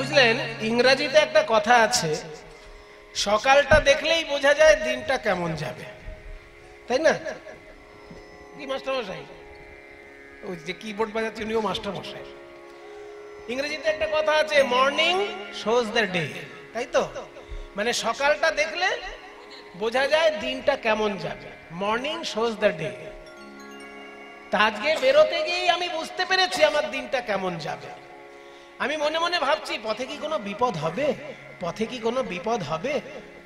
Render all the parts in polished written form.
বুঝলেন ইংরেজিতে একটা কথা আছে, সকালটা দেখলেই বোঝা যায় দিনটা কেমন যাবে, তাই না? কি মাস্টার মশাই? ওই যে কিবোর্ড বাজাচ্ছে উনিও মাস্টার মশাই। ইংরেজিতে একটা কথা আছে, মর্নিং শোজ দ্য ডে, তাই তো? মানে সকালটা দেখলে বোঝা যায় দিনটা কেমন যাবে, মর্নিং শোজ দ্য ডে। তা আজকে বেরোতে গিয়েই আমি বুঝতে পেরেছি আমার দিনটা কেমন যাবে। আমি মনে মনে ভাবছি পথে কি কোনো বিপদ হবে, পথে কি কোনো বিপদ হবে,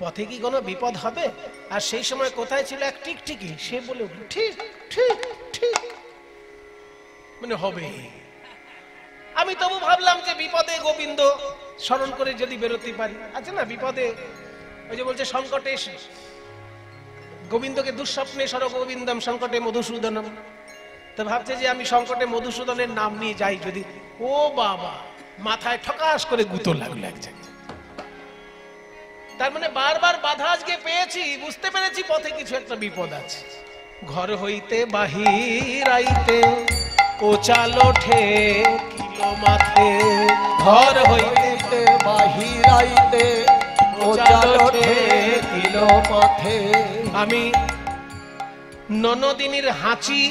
পথে কি কোনো বিপদ হবে। আর সেই সময় কোথায় ছিল এক টিকটিকি, সে বলে উঠল ঠিক ঠিক ঠিক, মানে হবে। আমি তবু ভাবলাম যে বিপদে গোবিন্দ স্মরণ করে যদি বেরোতে পারি। আচ্ছা না, বিপদে ওই যে বলছে সংকটে গোবিন্দকে দুঃস্বপ্নে সর গোবিন্দম সংকটে মধুসূদনম। তো ভাবছে যে আমি সংকটে মধুসূদনের নাম নিয়ে যাই যদি, ও বাবা, মাথায় ঠকাস করে গুঁতো লাগলো এক জায়গায়। তার মানে বারবার বাধা আজকে পেয়েছি, বুঝতে পেরেছি পথে কিছু একটা বিপদ আছে। ঘর হইতে বাহির আইতে ও চাল ওঠে কিলো মাথে, ঘর হইতে বাহির আইতে ও চাল ওঠে কিলো মাথে। আমি ননদিনীর হাঁচি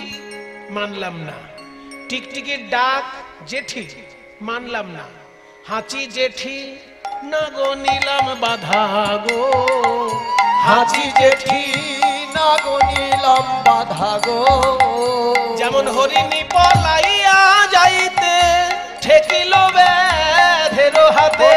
মানলাম না, টিকটিকির ডাক জেঠি মানলাম না, হাঁচি জেঠি না গো নিলাম বাধা গো, হাঁচি জেঠি না গো নিলাম বাধা গো। যেমন হরিণী পলাইয়া যাইতে ঠেকিল ব্যাধের হাতে,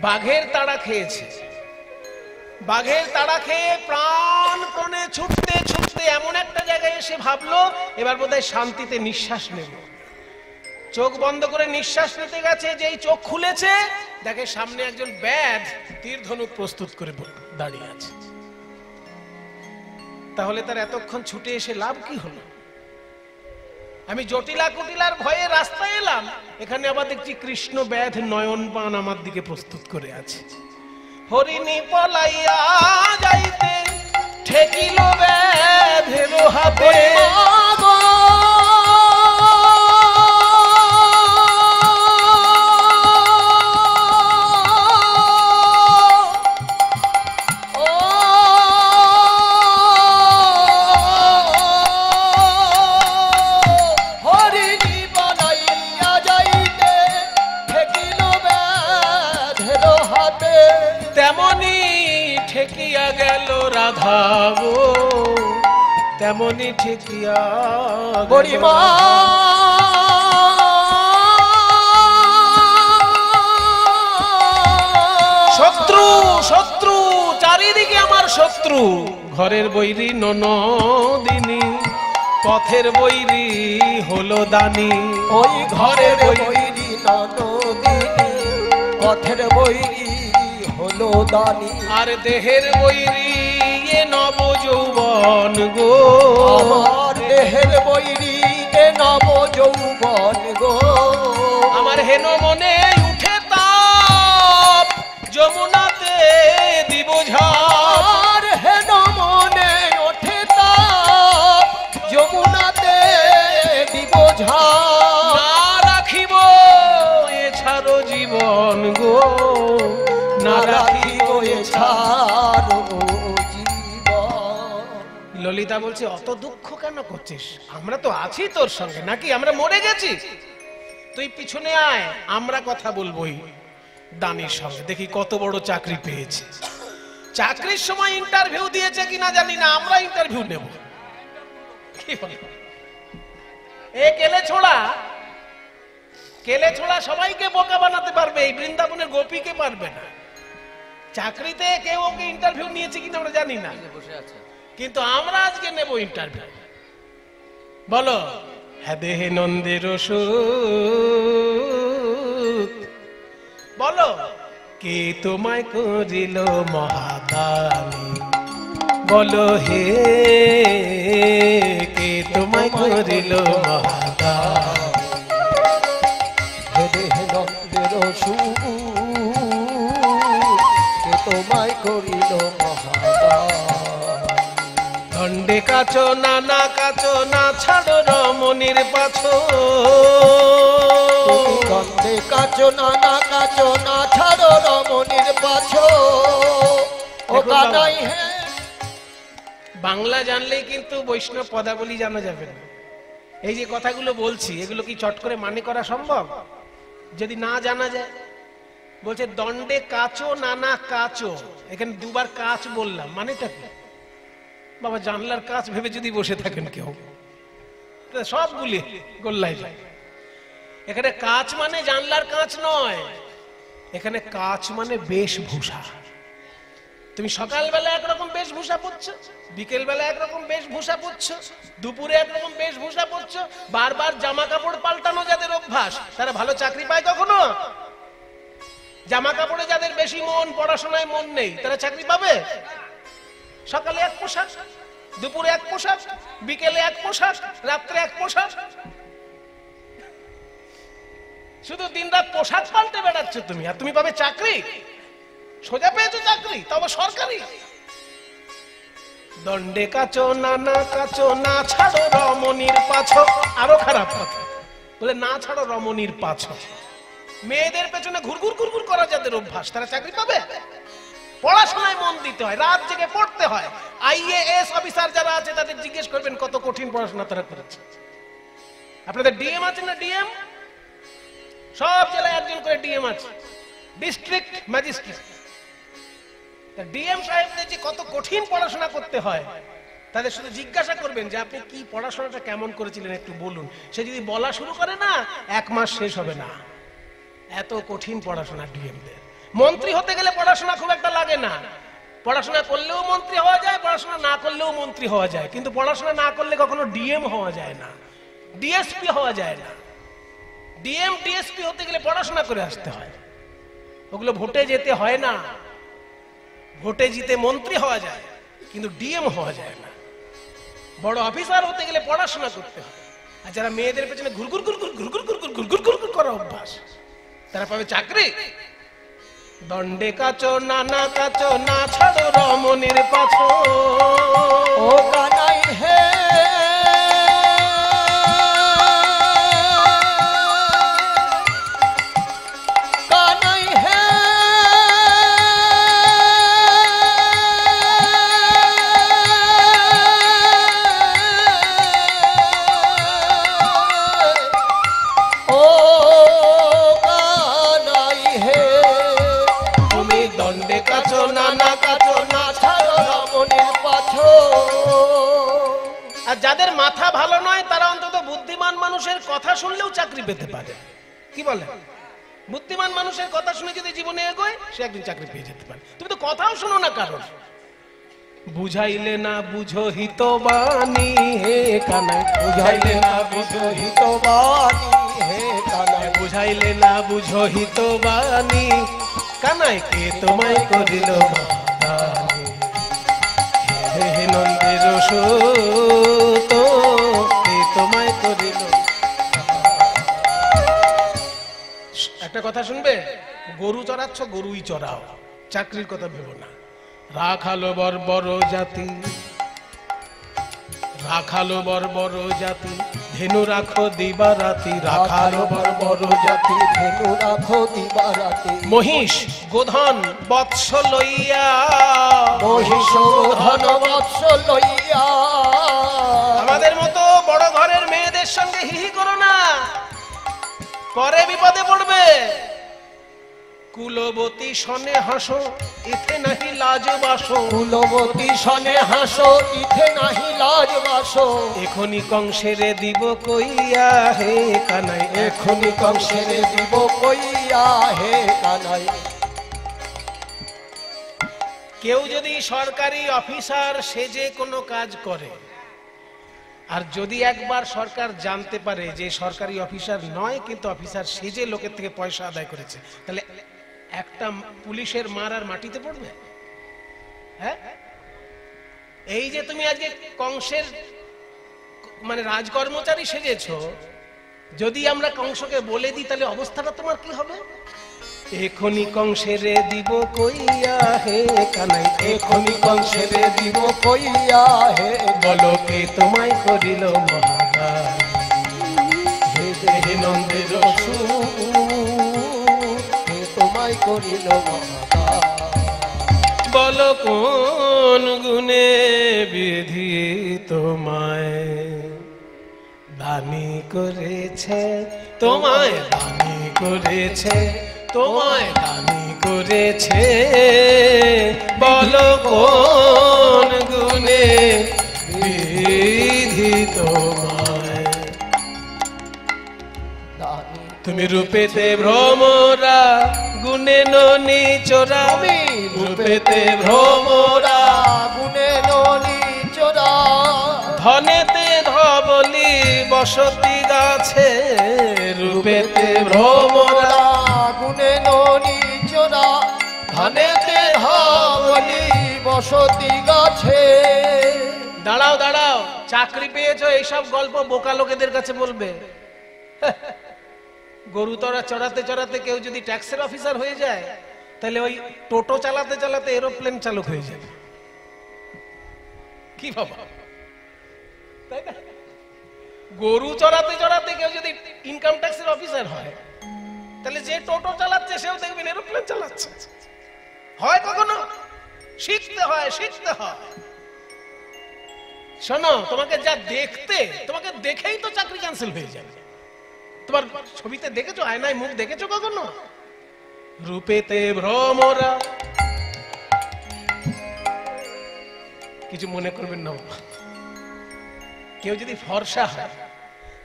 বাঘের তাড়া খেয়েছে, বাঘের তাড়া খেয়ে প্রাণপণে ছুটতে ছুটতে এমন একটা জায়গায় এসে ভাবলো এবার বোধহয় শান্তিতে নিঃশ্বাস নেব। চোখ বন্ধ করে নিঃশ্বাস নিতে গেছে, যেই চোখ খুলেছে দেখে সামনে একজন ব্যাধ তীর ধনুক প্রস্তুত করে দাঁড়িয়ে আছে। তাহলে তার এতক্ষণ ছুটে এসে লাভ কি হলো? আমি জটিলা কুটিলার ভয়ে রাস্তায় এলাম, এখানে আবার দেখছি কৃষ্ণ ব্যাধ নয়ন পান আমার দিকে প্রস্তুত করে আছে। হরিণী পলাইয়া যাইতে ঠেকিল ব্যাধের হাতে, ঠেকিয়া গেল রাধা গো, তেমনি ঠেকিয়া গরিমা। শত্রু শত্রু চারিদিকে আমার শত্রু, ঘরের বৈরী ননদিনী, পথের বৈরী হলো দানি। ওই ঘরের বৈরী ননদিনী, পথের বৈরী হলো দানি। আর দেহের বৈরী এ নব যৌবন গো, আমার দেহের বৈরী এ নব যৌবন গো। আমার হেন মনে উঠে তাপ, যমুনাতে দিব ঝাঁপ। আর হেন মনে ওঠে তাপ, যমুনাতে দিব ঝাঁপ। না রাখিব এছাড়ো জীবন গো, না রাখিব এছাড়ো জীবন। ললিতা বলছে অত দুঃখ কেন করছিস, আমরা তো আছি তোর সঙ্গে, নাকি আমরা মরে গেছি? তুই পিছনে আয়, আমরা কথা বলবোই দানির সঙ্গে, দেখি কত বড় চাকরি পেয়েছে। চাকরির সময় ইন্টারভিউ দিয়েছে কিনা জানি না, আমরা ইন্টারভিউ নেব। কি বল এ কেলে ছোড়া, কেলে ছোড়া সবাইকে বোকা বানাতে পারবে, এই বৃন্দাবনের গোপীকে পারবে না। চাকরিতে কেউ ওকে ইন্টারভিউ নিয়েছে কিনা আমরা জানি না, কিন্তু আমরা আজকে নেব ইন্টারভিউ। বলো, হ্যাঁ দেহে নন্দের সুত, বলো কে তোমায় করিল মহাদানী, বলো হে কে তোমায় করিল মহাদানী। হে দেহে নন্দের সুত, কে তোমায় করিল মহাদানী। দণ্ডে কাছো নানা কাছো না ছাড়ো রমণীর পাছো, দণ্ডে কাছো নানা কাছো না ছাড়ো রমণীর পাছো। ও কানাই হে, বাংলা জানলেই কিন্তু বৈষ্ণব পদাবলী জানা যাবে না। এই যে কথাগুলো বলছি, এগুলো কি চট করে মানে করা সম্ভব যদি না জানা যায়? বলছে দণ্ডে কাছো নানা কাছো, এখানে দুবার কাচ বললাম, মানেটা কি? বাবা জানলার কাচ ভেবে যদি বসে থাকেন কেউ, সবগুলি গোল্লাই যায়। এখানে কাচ মানে জানলার কাচ নয়, এখানে কাচ মানে বেশভূষা। তুমি সকালবেলা একরকম বেশভূষা পরছো, বিকেল বেলা একরকম বেশভূষা পরছো, দুপুরে একরকম বেশভূষা পরছো, বারবার জামা কাপড় পাল্টানো যাদের অভ্যাস, তারা ভালো চাকরি পায় কখনো? জামা কাপড়ে যাদের বেশি মন, পড়াশোনায় মন নেই, তারা চাকরি পাবে? সকালে এক পোশাক, দুপুরে এক পোশাক, বিকেলে এক পোশাক, রাত্রে এক পোশাক, শুধু দিনরাত পোশাক পাল্টে বেড়াচ্ছ তুমি, আর তুমি পাবে চাকরি? সোজা পেয়েছো চাকরি, তবে সরকারি। দণ্ডে কাছো নানা কাছো না ছাড়ো রমণীর পাছো, আরো খারাপ কথা, বলে না ছাড়ো রমণীর পাছো। মেয়েদের পেছনে ঘুরঘুর ঘুরঘুর করা যাদের অভ্যাস, তারা চাকরি পাবে? পড়াশোনায় মন দিতে হয়, রাত জেগে পড়তে হয়। আইএএস অফিসার যারা আছে তাদের জিজ্ঞেস করবেন কত কঠিন পড়াশোনা তারা করেছে। আপনাদের ডিএম আছে না? ডিএম সব জেলায় একজন করে ডিএম আছে, ডিস্ট্রিক্ট ম্যাজিস্ট্রেট। ডিএম সাহেবদের যে কত কঠিন পড়াশোনা করতে হয়, তাদের শুধু জিজ্ঞাসা করবেন যে আপনি কি পড়াশোনাটা কেমন করেছিলেন একটু বলুন। সে যদি বলা শুরু করে না, এক মাস শেষ হবে না, এত কঠিন পড়াশোনা ডিএমদের। মন্ত্রী হতে গেলে পড়াশোনা খুব একটা লাগে না, পড়াশোনা করলেও মন্ত্রী হওয়া যায়, পড়াশোনা না করলেও মন্ত্রী হওয়া যায়, কিন্তু পড়াশোনা না করলে কখনো ডিএম হওয়া যায় না, ডিএসপি হওয়া যায় না। ডিএম ডিএসপি হতে গেলে পড়াশোনা করে আসতে হয়, ওগুলো ভোটে যেতে হয় না। ভোটে জিতে মন্ত্রী হওয়া যায়, কিন্তু ডিএম হওয়া যায় না। বড় অফিসার হতে গেলে পড়াশোনা করতে হয়। আর যারা মেয়েদের পেছনে ঘুরঘুর ঘুরঘুর ঘুরঘুর ঘুরঘুর ঘুরঘুর ঘুরঘুর করা অভ্যাস, তারা পাবে চাকরি? দণ্ডে কাছো নানা কাছো না ছাড়ো রমণীর পাছো, ও কানাই হে, কানাই হে, ও কানাই হে, তুমি দণ্ডে কাছো নানা কাছো না ছাড়ো রমণীর পাছো। আর যাদের মাথা ভালো নয়, তারা অন্তত বুদ্ধিমান মানুষের কথা শুনলেও চাকরি পেতে পারে। কি বলে? বুদ্ধিমান মানুষের কথা শুনে যদি জীবনে এগোয়, সে একদিন চাকরি পেয়ে যেতে পারে। তুমি তো কথাও শোনো না কারণ। বুঝাইলে না বুঝো হিতবাণী হে কানাই, বুঝাইলে না বুঝো হিতবাণী হে কানাই, বুঝাইলে না বুঝো হিতবাণী, কানাই কে তোমায় করিল মহাদানী। হে হে নন্দের সুত, কে তোমায় করিল। একটা কথা শুনবে, গরু চড়াচ্ছ, গরুই চড়াও, চাকরির কথা ভেবো না। রাখালো বর্বর জাতি, রাখালো বর্বর জাতি, ধেনু রাখো দিবারাতি, রাখালো বর্বর জাতি, ধেনু রাখো দিবারাতি। মহিষ গোধন বৎস লইয়া, মহিষ ধন বৎস লইয়া। আমাদের মতো বড় ঘরের মেয়েদের সঙ্গে হিহি করো না, পরে বিপদে পড়বে। কুলবতী সনে হাসো ইথে নাহি লাজ বাসো, কুলবতী সনে হাসো ইথে নাহি লাজ বাসো, এখনি কংসেরে দিব কইয়া হে কানাই, এখনি কংসেরে দিব কইয়া হে কানাই। কেউ যদি সরকারি অফিসার সেজে কোনো কাজ করে, আর যদি একবার সরকার জানতে পারে যে সরকারি অফিসার নয় কিন্তু অফিসার সেজে লোকের থেকে পয়সা আদায় করেছে, তাহলে একটা পুলিশের মার আর মাটিতে পড়বে? হ্যাঁ, এই যে তুমি আজকে কংসের মানে রাজকর্মচারী সেজেছো, যদি আমরা কংসকে বলে দিই তাহলে অবস্থাটা তোমার কি হবে? এখনি কংসেরে দিব কইয়া হে কানাই, এখনি কংসেরে দিব কইয়া হে, বলো কে তোমায় করিল মহাদান, হে দেহে নন্দের হে তোমায় করিল মহাদান। বলো কোন গুণে বিধি তোমায় দানি করেছে, তোমায় দানি করেছে, তোমায় দানি করেছে, বলো কোন গুণে বিধি তোমায়। তুমি রূপেতে ভ্রমরা গুণে ননি চোরা, রূপেতে ভ্রমরা গুণে ননি চোরা, ধনেতে ধবলি বসতি গাছে, রূপেতে ভ্রমরা গুণে ননি চোরা, ধনেতে ধবলি বসতি গাছে। দাঁড়াও দাঁড়াও, চাকরি পেয়েছো এইসব গল্প বোকা লোকেদের কাছে বলবে। গরু চড়াতে চড়াতে কেউ যদি ট্যাক্সের অফিসার হয়ে যায়, তাহলে ওই টোটো চালাতে চালাতে এরোপ্লেন চালক হয়ে যাবে। কি বাবা, তাই না? গরু চড়াতে চড়াতে কেউ যদি ইনকাম ট্যাক্সের অফিসার হয়, তাহলে যে টোটো চালাচ্ছে সেও দেখবেন এরোপ্লেন চালাচ্ছে। হয় কখনো? শিখতে হয়, শিখতে হয়। শোনো, তোমাকে যা দেখতে, তোমাকে দেখেই তো চাকরি ক্যান্সেল হয়ে যাবে। তোমার ছবিতে দেখেছো, আয়নায় মুখ দেখেছো কখনো? রূপেতে ভ্রমরা, কিছু মনে করবেন না। কেউ যদি ফর্সা হয়,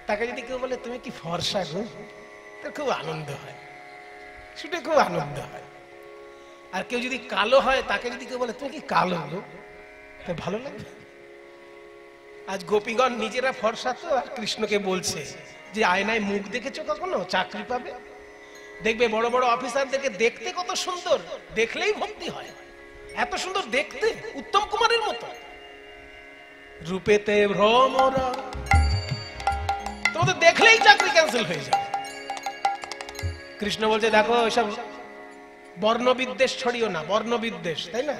তাকে যদি কেউ বলে তুমি কি ফর্সা গো, তার খুব আনন্দ হয়, শুনে খুব আনন্দ হয়। আর কেউ যদি কালো হয়, তাকে যদি কেউ বলে তুমি কি কালো গো, তার ভালো লাগে। আজ গোপীগণ নিজেরা ফর্সা তো, আর কৃষ্ণকে বলছে যে আয়নায় মুখ দেখেছো কখনো, চাকরি পাবে। দেখবে বড় বড় অফিসারদেরকে দেখতে কত সুন্দর, দেখলেই ভক্তি হয়, এত সুন্দর দেখতে, উত্তম কুমারের মতো। রূপেতে ভ্রমরা, তোমাদের দেখলেই চাকরি ক্যান্সেল হয়ে যাবে। কৃষ্ণ বলছে দেখো এসব বর্ণবিদ্বেষ ছড়িও না, বর্ণবিদ্বেষ, তাই না?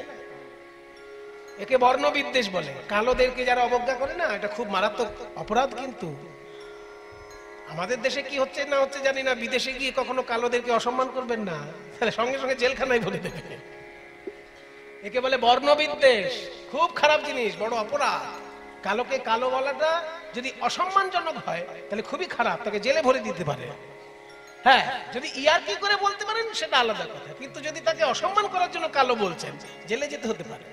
একে বর্ণবিদ্বেষ বলে। কালোদেরকে যারা অবজ্ঞা করে না, এটা খুব মারাত্মক অপরাধ। কিন্তু আমাদের দেশে কি হচ্ছে না হচ্ছে জানি না, বিদেশে গিয়ে কখনো কালোদেরকে অসম্মান করবেন না, তাহলে সঙ্গে সঙ্গে জেলখানায় ভরে দেবে। একে বলে বর্ণবিদ্বেষ, খুব খারাপ জিনিস, বড় অপরাধ। কালোকে কালো বলাটা যদি অসম্মানজনক হয় তাহলে খুবই খারাপ, তাকে জেলে ভরে দিতে পারে। হ্যাঁ, যদি ইয়ার্কি করে বলতে পারেন সেটা আলাদা কথা, কিন্তু যদি তাকে অসম্মান করার জন্য কালো বলছেন, জেলে যেতে হতে পারে।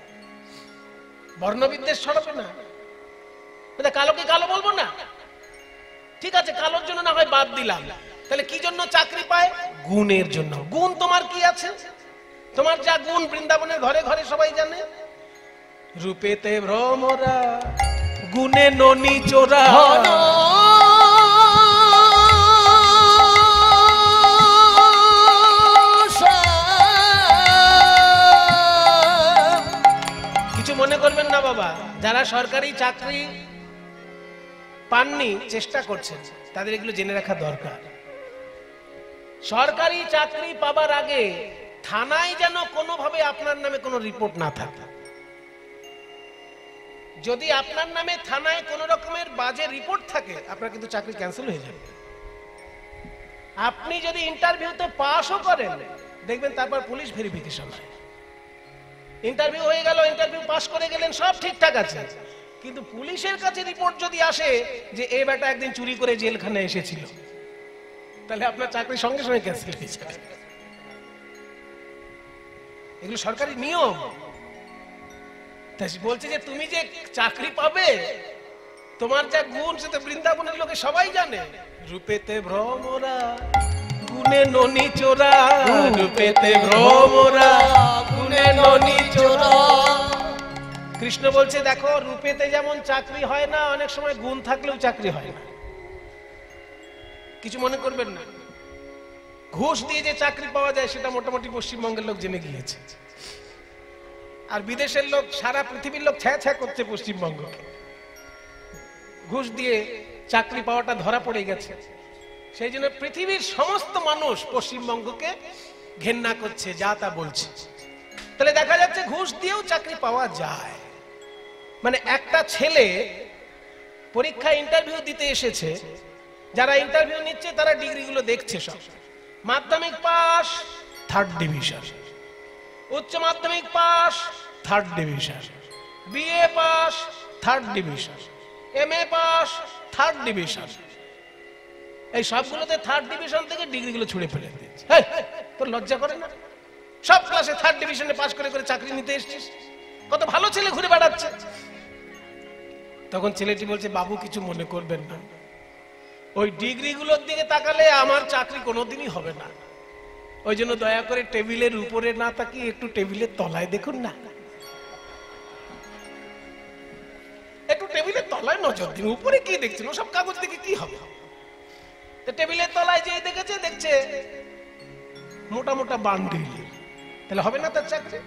বর্ণবিদ্বেষ ছড়াবে না। কালোকে কালো বলবো না, ঠিক আছে, কালোর জন্য না হয় বাদ দিলাম, তাহলে কি জন্য চাকরি পায়? গুণের জন্য। গুণ তোমার কি আছে? তোমার যা গুণ বৃন্দাবনের ঘরে ঘরে সবাই জানে। রূপেতে ভ্রমরা গুণে ননি চোরা, কিছু মনে করবেন না বাবা। যারা সরকারি চাকরি পাননি, চেষ্টা করছেন, তাদের এগুলো জেনে রাখা দরকার। সরকারি চাকরি পাবার আগে থানায় যেন কোনোভাবে আপনার নামে কোনো রিপোর্ট না থাকে। যদি আপনার নামে থানায় কোন রকমের বাজে রিপোর্ট থাকে, আপনার কিন্তু চাকরি ক্যান্সেল হয়ে যাবে। আপনি যদি ইন্টারভিউতে পাসও করেন, দেখবেন তারপর পুলিশ ভেরিফিকেশন হয়। ইন্টারভিউ হয়ে গেল, ইন্টারভিউ পাস করে গেলেন, সব ঠিকঠাক আছে, কিন্তু পুলিশের কাছে রিপোর্ট যদি আসে যে এই বেটা একদিন চুরি করে জেলখানায় এসেছিল, তাহলে আপনার চাকরি সঙ্গে সঙ্গে ক্যান্সেল হয়ে যাবে। এগুলো সরকারি নিয়ম। তাই বলছে যে তুমি যে চাকরি পাবে, তোমার যা গুণ সে তো বৃন্দাবনের লোকে সবাই জানে। রূপেতে ভ্রমরা গুণে ননি চোরা, রূপেতে ভ্রমরা গুণে ননি চোরা। কৃষ্ণ বলছে দেখো, রূপেতে যেমন চাকরি হয় না, অনেক সময় গুণ থাকলেও চাকরি হয় না। কিছু মনে করবেন না, ঘুষ দিয়ে যে চাকরি পাওয়া যায় সেটা মোটামুটি পশ্চিমবঙ্গের লোক জেনে গিয়েছে, আর বিদেশের লোক, সারা পৃথিবীর লোক ছ্যা ছ্যা করছে পশ্চিমবঙ্গকে। ঘুষ দিয়ে চাকরি পাওয়াটা ধরা পড়ে গেছে, সেই জন্য পৃথিবীর সমস্ত মানুষ পশ্চিমবঙ্গকে ঘেন্না করছে, যা তা বলছে। তাহলে দেখা যাচ্ছে ঘুষ দিয়েও চাকরি পাওয়া যায়। মানে একটা ছেলে পরীক্ষা ইন্টারভিউ দিতে এসেছে, যারা ইন্টারভিউ নিচ্ছে তারা ডিগ্রিগুলো দেখছে সব। মাধ্যমিক পাস, 3rd ডিভিশন, উচ্চ মাধ্যমিক pass, 3rd division, BA pass, 3rd division, MA pass, 3rd division. এই সবগুলোতে 3rd ডিভিশন থেকে ডিগ্রিগুলো ছুঁড়ে ফেলে দিয়েছে। তোর লজ্জা করে না? সব ক্লাসে 3rd ডিভিশনে পাস করে করে চাকরি নিতে এসেছিস, কত ভালো ছেলে ঘুরে বেড়াচ্ছে। তখন ছেলেটি বলছে, বাবু কিছু মনে করবেন না, ওই ডিগ্রিগুলোর দিকে তাকালে আমার চাকরি কোনোদিনই হবে না, ওই জন্য দয়া করে টেবিলের উপরে না তাকিয়ে একটু টেবিলের তলায় দেখুন না, একটু টেবিলের তলায় নজর দিন, উপরে কি দেখছেন, সব কাগজ দেখে কি হবে। টেবিলের তলায় যেই দেখেছে, দেখছে মোটা মোটা বান্ডিল, তাহলে হবে না তার চাকরি?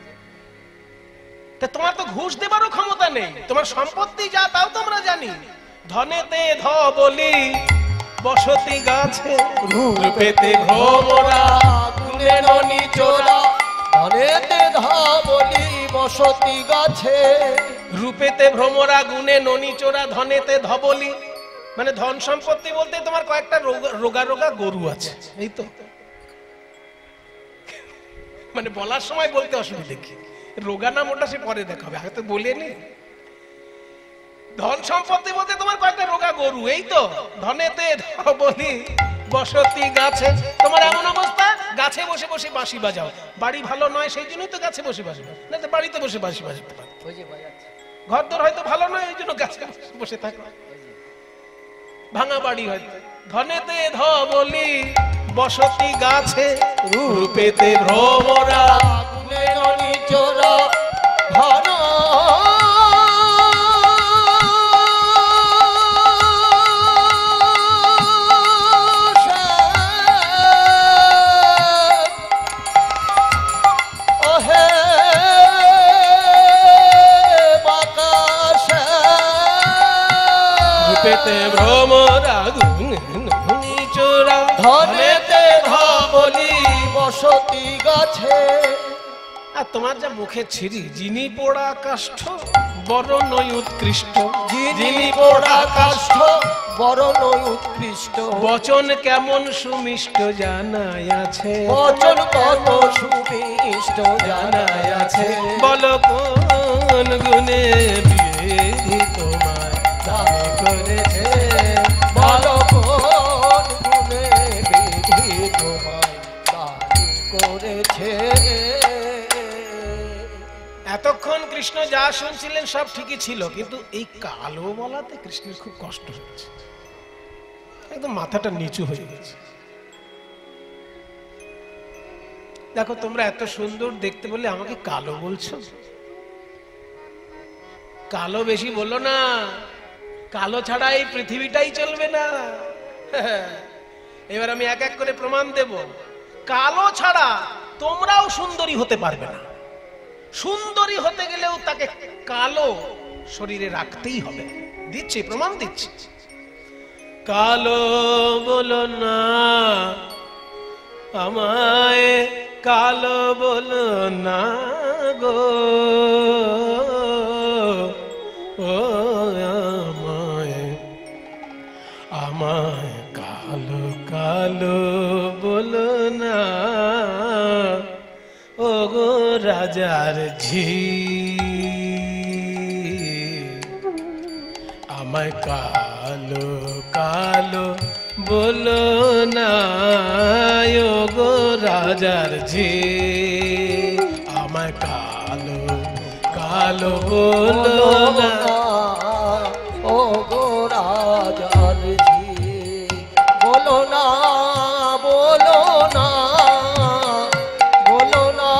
তোমার তো ঘুষ দেবারও ক্ষমতা নেই, তোমার সম্পত্তি যা তাও তোমরা জানি। ধনেতে ধ বলি বসতি গাছে, রূপেতে ভ্রমরা গুণে ননি চোরা। ধনেতে ধ বলি বসতি গাছে, রূপেতে ভ্রমরা গুণে ননি চোরা। ধনেতে ধবলি মানে ধন সম্পত্তি বলতে তোমার কয়েকটা রোগা রোগা গরু আছে, এই তো। মানে বলার সময় বলতে অসুবিধা কি, রোগা নাম ওটা সে পরে দেখাবে, আগে তো বলেনি। ধন সম্পত্তি বলতে তোমার কয়েকটা রোগা গরু, এই তো। ধনেতে ধবলি বসতি গাছে, তোমার এমন অবস্থা গাছে বসে বসে বাঁশি বাজাও। বাড়ি ভালো নয় সেই জন্যই তো গাছে বসে বাঁশি বাজাও, না তো বাড়িতে বসে বাঁশি বাজাতে পারো। ঘরদোর হয়তো ভালো নয়, ওই জন্য গাছে বসে থাকো, ভাঙা বাড়ি হয়তো। ধনেতে ধবলি বসতি গাছে, রূপেতে ভ্রমরা গুণে ননি চোরা। ধন ভ্রমরা গুণে ননি চোরা। ধনেতে ধবলি বসতি গাছে। আর তোমার যা মুখে ছিরি, যিনি পোড়া কাষ্ঠ বড় নয় উৎকৃষ্ট, যিনি পোড়া কাষ্ঠ বড় নয় উৎকৃষ্ট। বচন কেমন সুমিষ্ট জানাই আছে, বচন কত সুমিষ্ট জানাই আছে। বলো কোন গুণে বিধি তোমায় দামি করেছে, বলো কোন গুণে বিধি তোমায় দামি করেছে। এতক্ষণ কৃষ্ণ যা শুনছিলেন সব ঠিকই ছিল, কিন্তু এই কালো বলাতে কৃষ্ণের খুব কষ্ট হচ্ছে, একদম মাথাটা নিচু হয়ে গেছে। দেখো, তোমরা এত সুন্দর দেখতে বলে আমাকে কালো বলছো? কালো বেশি বলো না, কালো ছাড়া এই পৃথিবীটাই চলবে না। এবার আমি এক এক করে প্রমাণ দেব, কালো ছাড়া তোমরাও সুন্দরী হতে পারবে না। সুন্দরী হতে গেলেও তাকে কালো শরীরে রাখতেই হবে। দিচ্ছি, প্রমাণ দিচ্ছি। কালো বলো না আমায়, কালো বলো না গো, ও আমায় আমায় কালো কালো বলো না, ও গো রাজার ঝি। আমায় কালো কালো বলো না, ও গো রাজার ঝি। আমায় কালো কালো বলো না, ও গো রাজার ঝি, বলো না, বলো না, বলো না,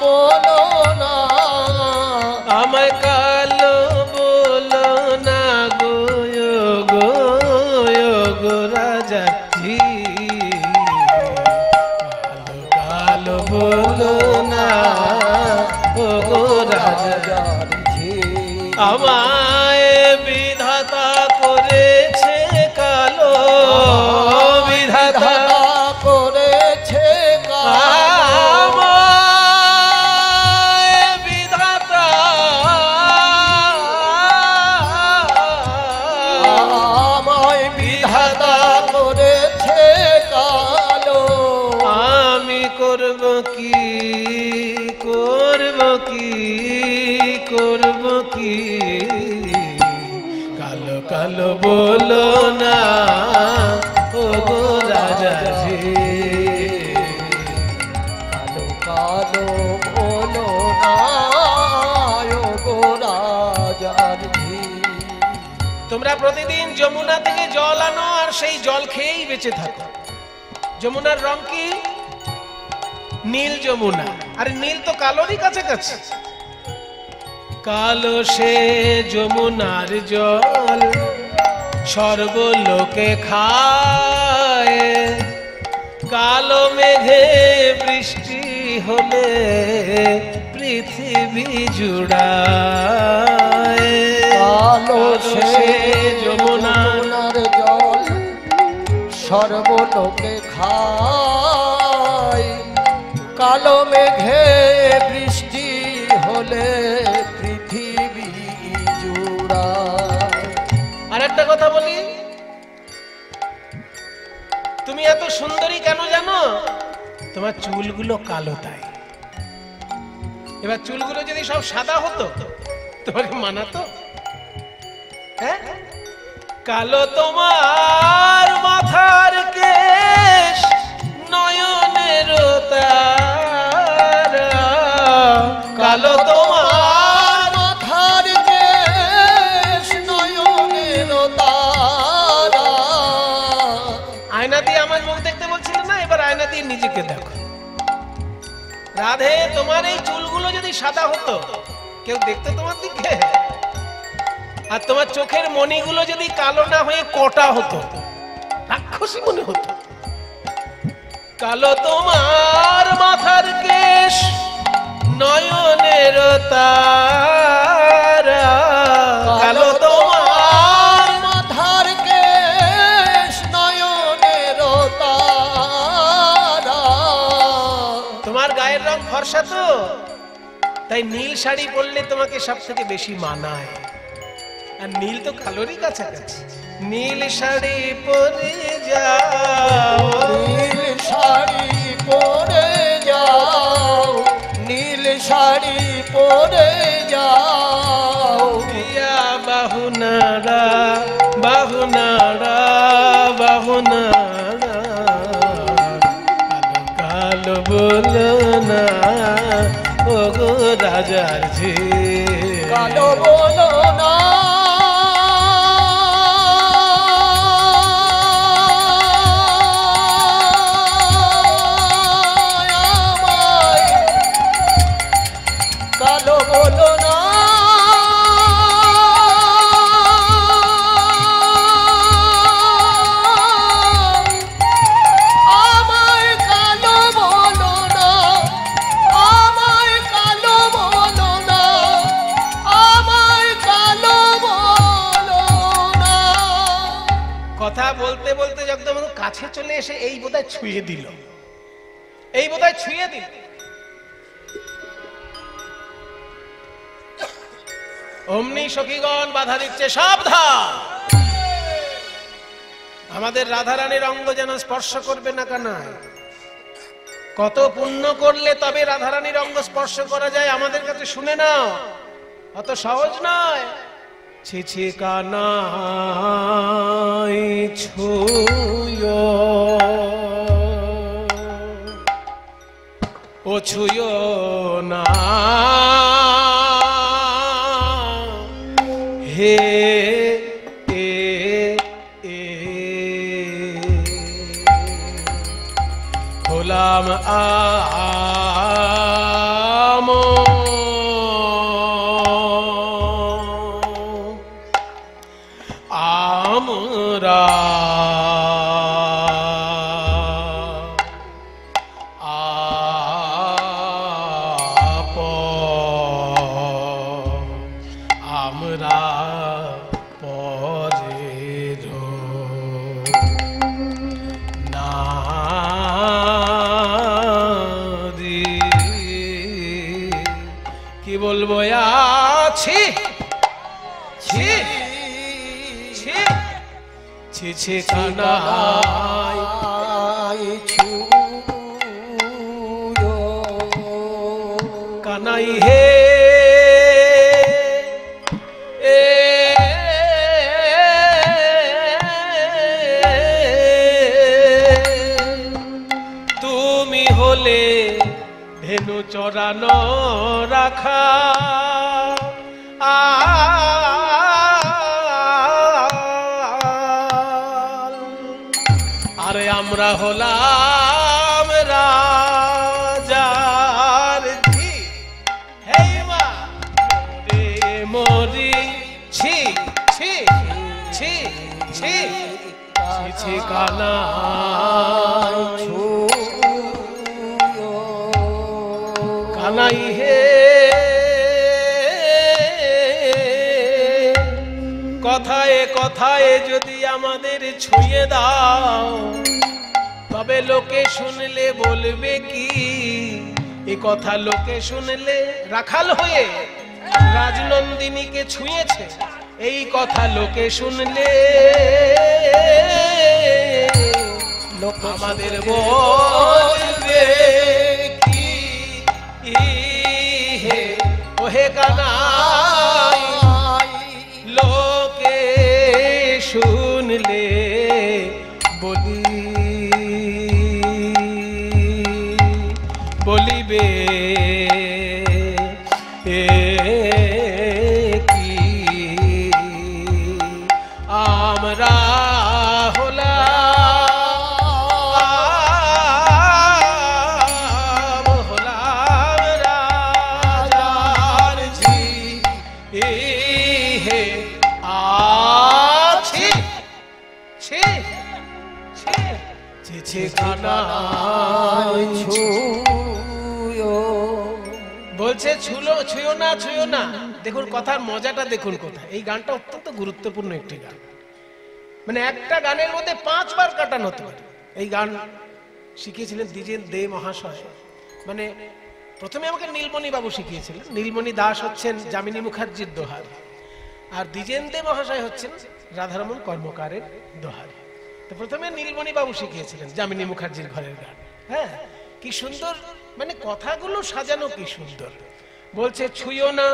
বলো না, আমায় কালো বলো না গো গো গো রাজা জি, কালো কালো বলো না ও গো রাজার ঝি, আমায় বিধাতা করেছে কালো, বিধাতা করেছে আমায় বিধাতা, আমায় বিধাতা করেছে কালো, আমি করব কি, করব কি, করব কি, কালো কালো বলো না ও গো রাজা জি, কালো কালো বলো না, ও গো রাজার ঝি। তোমরা প্রতিদিন যমুনা থেকে জল আনো আর সেই জল খেয়েই বেঁচে থাকো। যমুনার রং কি? নীল যমুনা। আর নীল তো কালোরই কাছাকাছি। কালো সে যমুনার জল সর্বলোকে খায়, কালো মেঘে বৃষ্টি হলে পৃথিবী জুড়ায়। কালো সে যমুনার যমুনার জল সর্বলোকে খায়, কালো মেঘে বৃষ্টি হলে পৃথিবী জুড়ায়। আর একটা কথা বলি, তুমি এত সুন্দরী কেন জানো? তোমার চুলগুলো কালো তাই। এবার চুলগুলো যদি সব সাদা হতো তোমাকে মানাতো? হ্যাঁ, কালো তোমার মাথার কেশ, নয়নের তারা, কালো তোমার মাথার কেশ, নয়নের তারা। আয়না দিয়ে আমার মুখ দেখতে বলছিলে না, এবার আয়না দিয়ে নিজেকে দেখো। রাধে, তোমার এই চুলগুলো যদি সাদা হতো কেউ দেখতো তোমার দিকে? আর তোমার চোখের মণিগুলো যদি কালো না হয়ে কটা হতো, রাক্ষসী মনে হতো। কালো তোমার মাথার কেশ, নয়নের তারা, কালো তোমার মাথার কেশ, নয়নের তারা। তোমার গায়ের রং ফর্সা তো, তাই নীল শাড়ি পরলে তোমাকে সব থেকে বেশি মানায়। আর নীল তো কালোরই কাছাকাছি। নীল শাড়ি পরে যাও, নীল শাড়ি পরে যাও, নীল শাড়ি পরে যাও। দিয়া বাহু নাড়া, বাহু নাড়া, বাহু নাড়া, কালো কালো বলো না ও গো রাজার ঝি, কালো বলো না, আমায় কালো বলো না, আমায় কালো বলো না, আমায় কালো বলো না, আমায় কালো বলো না। কথা বলতে বলতে একদম কাছে চলে এসে এই বোধহয় ছুঁয়ে দিল, এই বোধহয় ছুঁয়ে দিল। অমনি সখীগণ বাধা দিচ্ছে, সাবধান, আমাদের রাধারানীর অঙ্গ যেন স্পর্শ করবে না কানায়। কত পুণ্য করলে তবে রাধারানীর অঙ্গ স্পর্শ করা যায় আমাদের কাছে শুনে নাও, অত সহজ নয়। ছিছি কানাই ছুঁয় ও ছুঁয়ো না হে হলাম আমরা আমরা পরের নারী কি বলবো আছি ছি ছি ছি ছি কানাই কানাই হে তুমি হলে ধেনু চরানো রাখা আরে আমরা হলাম রাজার ঝি হেই মা রে মরি ছি ছি ছি ছি ছি কানাই কানাই হে কথায় কথায় যদি আমাদের ছুঁয়ে দাও তবে লোকে শুনলে বলবে কি এ কথা লোকে শুনলে রাখাল হয়ে রাজনন্দিনীকে ছুঁয়েছে এই কথা লোকে শুনলে আমাদের বলবে কি হে ওহে কানাই লোকে শুনলে বলিবে কি আমরা বলছে ছুঁয়ো না ছুঁয়ো না দেখুন কথার মজাটা দেখুন কোথায় এই গানটা অত্যন্ত গুরুত্বপূর্ণ একটি গান মানে একটা গানের মধ্যে 5 বার কাটানো হতে পারে এই গান শিখিয়েছিলেন দ্বিজেন দে মহাশয় মানে প্রথমে আমাকে নীলমণি বাবু শিখিয়েছিলেন নীলমণি দাস হচ্ছেন যামিনী মুখার্জির দোহার আর দ্বিজেন দে মহাশয় হচ্ছেন রাধারমণ কর্মকারের দোহার তো প্রথমে নীলমণি বাবু শিখিয়েছিলেন যামিনী মুখার্জির ঘরের গান হ্যাঁ কি সুন্দর মানে কথাগুলো সাজানো কি সুন্দর বলছে ছুঁয়ো না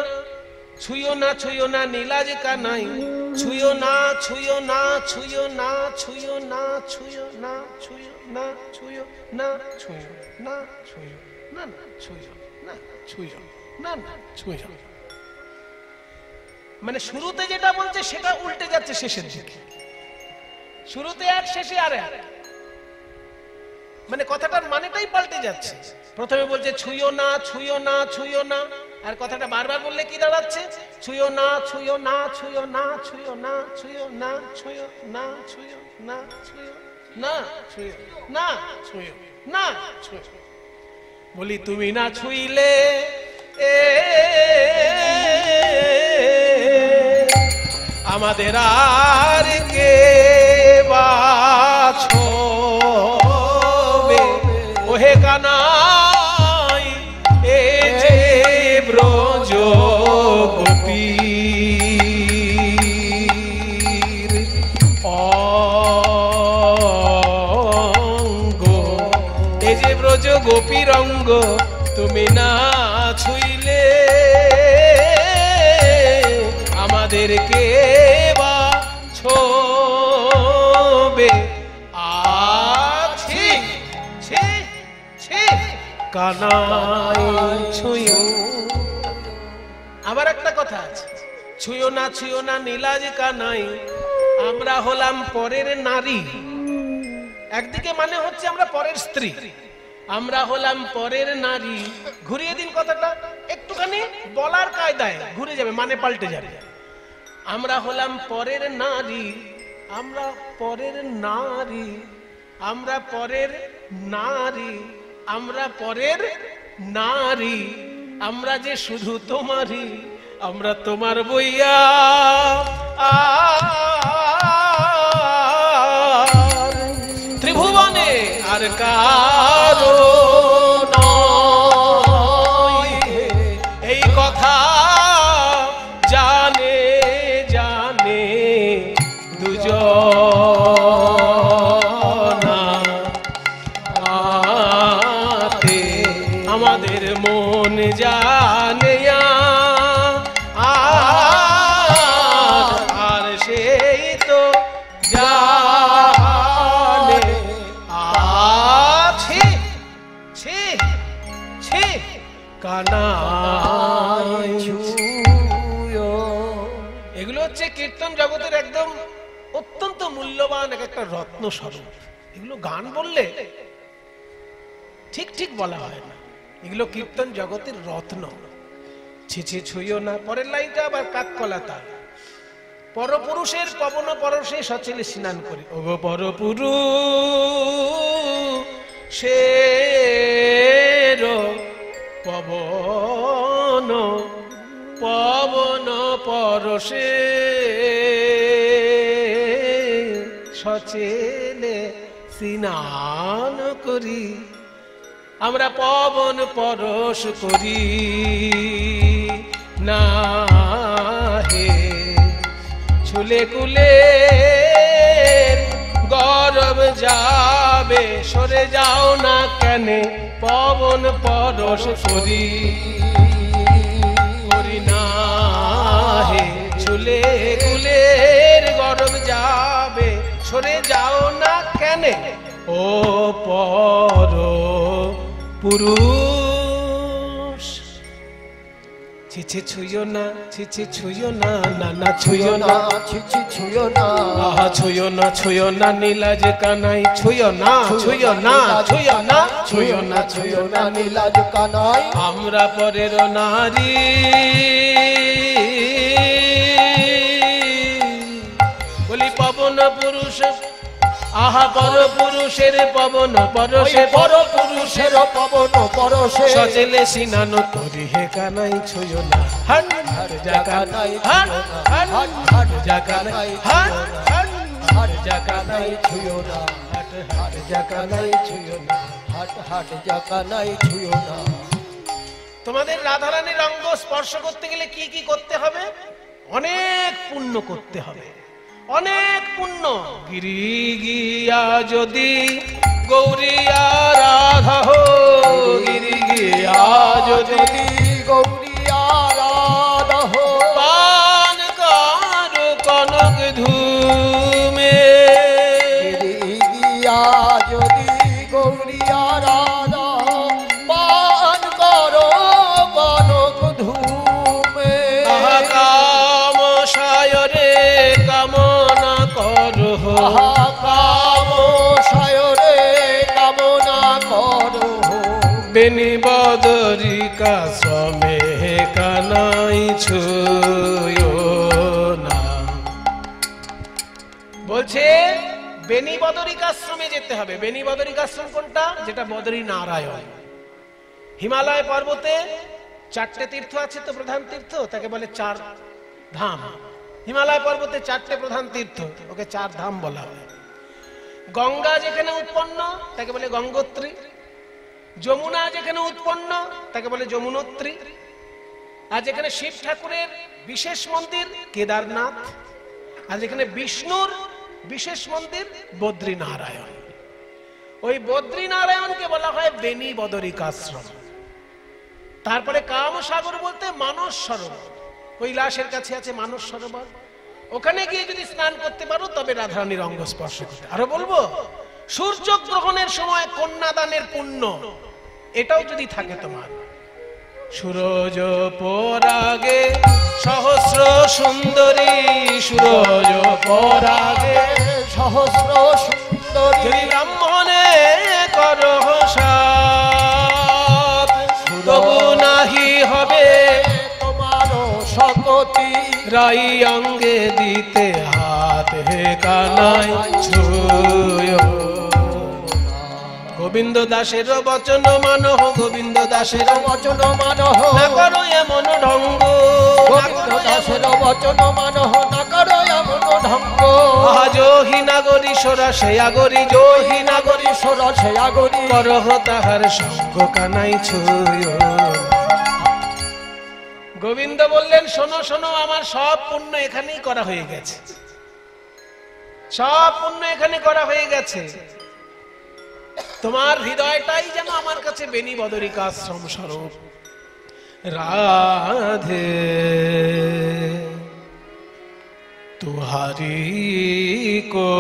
ছুঁয়ো না ছুঁয়ো না নীলাজ কানাই ছুঁয়ো না ছুঁয়ো না ছুঁয়ো না ছুঁয়ো না ছুঁয়ো না ছুঁয়ো না ছুঁয়ো না ছুঁয়ো না ছুঁয়ো না না ছুঁয়ো না ছুঁয়ো না না ছুঁয়ো মানে শুরুতে যেটা বলছে সেটা উল্টে যাচ্ছে শেষের দিকে শুরুতে এক শেষে আর এক মানে কথাটার মানেটাই পাল্টে যাচ্ছে প্রথমে বলছে ছুঁয়ো না ছুঁয়ো না ছুঁয়ো না আর কথাটা বারবার বললে কি দাঁড়াচ্ছে ছুঁয়ো না ছুঁয়ো না ছুঁয়ো না ছুঁয়ো না ছুঁয়ো না ছুঁয়ো না ছুঁয়ো না ছুঁয়ো না ছুঁয়ো না ছুঁয়ো না ছুঁয়ো বলি তুমি না ছুঁইলে আমাদের আর কে বাছবে ওহে কানাই এ যে ব্রজ গোপীর অঙ্গ এ যে ব্রজ গোপীর অঙ্গ তুমি না ছুঁইলে আমাদেরকে কানাই ছুঁয়ো। আবার একটা কথা আছে, ছুঁয়ো না নীলাজ কানাই, আমরা হলাম পরের নারী। একদিকে মানে হচ্ছে আমরা পরের স্ত্রী, আমরা হলাম পরের নারী। ঘুরিয়ে দিন কথাটা একটুখানি, বলার কায়দায় ঘুরে যাবে, মানে পাল্টে যাবে। আমরা হলাম পরের নারী, আমরা পরের নারী, আমরা পরের নারী, আমরা পরের নারী, আমরা যে শুধু তোমারই, আমরা তোমার বইয়া ত্রিভুবনে আর কারো নয়। এই কথা জানে জানে দুজনাতে, আমাদের মন জানে আর সেই তো জানে। আছে ছি ছি কানাই ছুঁয়ো। এগুলো হচ্ছে কীর্তন জগতের একদম অত্যন্ত মূল্যবান একটা রত্ন স্বরূপ। এগুলো গান বললে ঠিক ঠিক বলা হয় না, এগুলো কীর্তন জগতের রত্ন। ছিছি ছুঁয়ো না, পরের লাইনটা আবার কাককলা তাল। পরপুরুষের পবন পরশে সচলে স্নান করি, ওগো পরপুরুষের পবন পবন পরশে সচেলে স্নান করি, আমরা পবন পরশ করি না হে। ছুলে কুলে গরব যাবে, সরে যাও না কেন, পবন পরশ করি করি না হে। ছুলে কুলের গরব যাবে, সরে যাও না কেন, ও পর পুরুষ। ছিছি ছুঁয়ো না, ছিছি ছুঁয়ো না, না না ছুঁয়ো না, ছিছি ছুঁয়ো না, আহা ছুঁয়ো না নীলাজ কানাই, ছুঁয়ো না ছুঁয়ো না ছুঁয়ো না ছুঁয়ো না ছুঁয়ো না নীলাজ কানাই। আমরা পরের নারী, বলি পবন পুরুষ, আহা পর পুরুষের পবন পরশে, পর পুরুষের পবন পরশে সচেলে স্নান করি হে কানাই ছুঁয়ো না। হট হট জাকানাই, হট হট হট জাকানাই, হট হট হট জাকানাই ছুঁয়ো না, হট হট জাকানাই ছুঁয়ো না, হাট হাট জাকানাই ছুঁয়ো না। তোমাদের রাধারানীর অঙ্গ স্পর্শ করতে গেলে কি কি করতে হবে? অনেক পুণ্য করতে হবে, অনেক পুণ্য। গিরি গিয়া যদি গৌরিয়া রাধা হো, গিরি গিয়া যদি গৌরিয়া রাধা হো, পান কর কনক ধূমে, গিরি গিয়া যদি গৌরিয়া রাধা পান করো কনক ধূমে। কাম সায়রে কামনা করো, কাম সায়রে কামনা করো, বেনি বদরিকা সমে কানাই ছুঁয়ো না। বলছে বেনি বদরিকাশ্রমে যেতে হবে। বেনি বদরিকাশ্রম কোনটা? যেটা বদরী নারায়ণ। হিমালয় পর্বতে 4টে তীর্থ আছে তো, প্রধান তীর্থ, তাকে বলে 4 ধাম। হিমালয় পর্বতে 4টে প্রধান তীর্থ, ওকে 4 ধাম বলা হয়। গঙ্গা যেখানে উৎপন্ন তাকে বলে গঙ্গোত্রী, যমুনা যেখানে উৎপন্ন তাকে বলে যমুনোত্রী, আর যেখানে শিব ঠাকুরের বিশেষ মন্দির কেদারনাথ, আর যেখানে বিষ্ণুর বিশেষ মন্দির বদ্রীনারায়ণ। ওই বদ্রীনারায়ণকে বলা হয় বেনি বদরিকাশ্রম। তারপরে কামসাগর বলতে মানস সরোবর, কৈলাসের কাছে আছে মানস সরোবর। ওখানে গিয়ে যদি স্নান করতে পারো তবে রাধারানীর অঙ্গ স্পর্শ করতে। আরো বলবো, সূর্য গ্রহণের সময় কন্যাদানের পুণ্য, এটাও যদি থাকে তোমার, সূরজ পরাগে সহস্র সুন্দরী, সূরজ পরাগে সহস্র সুন্দরী, যদি ব্রাহ্মণে করহ সাত, তবু নাহি হবে তোমার শকতি, রাই অঙ্গে দিতে হাত, হে কানাই ছুঁয়। গোবিন্দ দাসের বচন মানহ, গোবিন্দ দাসের বচন মানহ, না করো এমন ঢঙ্গ, গোবিন্দ দাসের বচন মানহ, না করো এমন ঢঙ্গ। আহা যোহি নাগরী সোরা সেয়া গরি, যোহি নাগরী সরা সেয়া গরি, করহ তাহার সঙ্গ, কানাই ছুঁয়। গোবিন্দ বললেন, শোনো শোনো, আমার সব পুণ্য এখানেই করা হয়ে গেছে, সব পুণ্য এখানে করা হয়ে গেছে। তোমার হৃদয়টাই যেন আমার কাছে বেনি বদরিকা আশ্রম স্বরূপ। রাধে তুহারি কো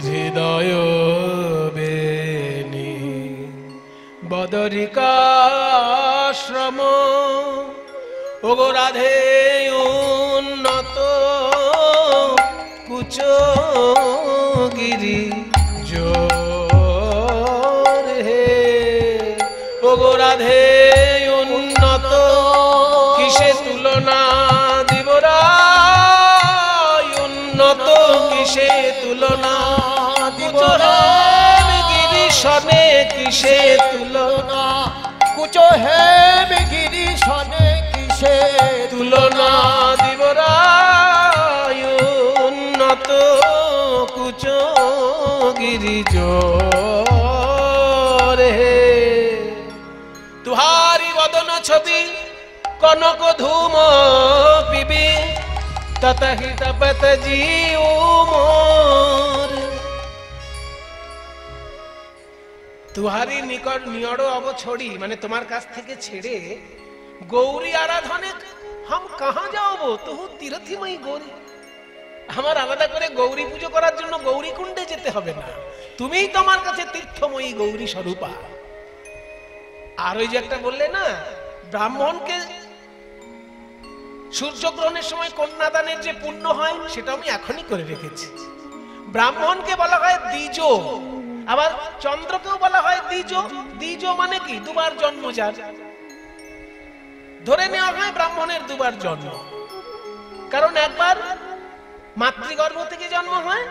হৃদয় বেনি বদরিকা আশ্রম, ওগো রাধে উন্নত কুচ গিরি জোর হে, ওগো রাধে উন্নত কিসে তুলনা দিবরাই, উন্নত কিসে তুলনা দিবরাই, গিরিশনে কিসে তুলনা, কুচ হেম গিরি সনে কিসে তুলনা দিবরাই, উন্নত কুচ গিরি জোর হে। তুহারি বদন ছবি কনক ধূম পিবি, ততহি তপত জিউ মোর। তুহারি নিকট নিয়ড় অব ছড়ি, মানে তোমার কাছ থেকে ছেড়ে গৌরী আরাধনে হাম কাহা যাবো, তুহু তীর্থিময়ী গৌরী। আমার আলাদা করে গৌরী পুজো করার জন্য গৌরী কুণ্ডে যেতে হবে না, তুমিই তোমার কাছে তীর্থময়ী গৌরী স্বরূপা। আর ওই যে একটা বললে না, ব্রাহ্মণকে সূর্যগ্রহণের সময় কন্যাদানের যে পুণ্য হয়, সেটা আমি এখনই করে রেখেছি। ব্রাহ্মণকে বলা হয় দ্বিজ, আবার চন্দ্রকেও বলা হয় দ্বিজ। দ্বিজ মানে কি? দুবার জন্ম যার। ধরে নেওয়া হয় ব্রাহ্মণের দুবার জন্ম, কারণ একবার মাতৃগর্ভ থেকে জন্ম হয়,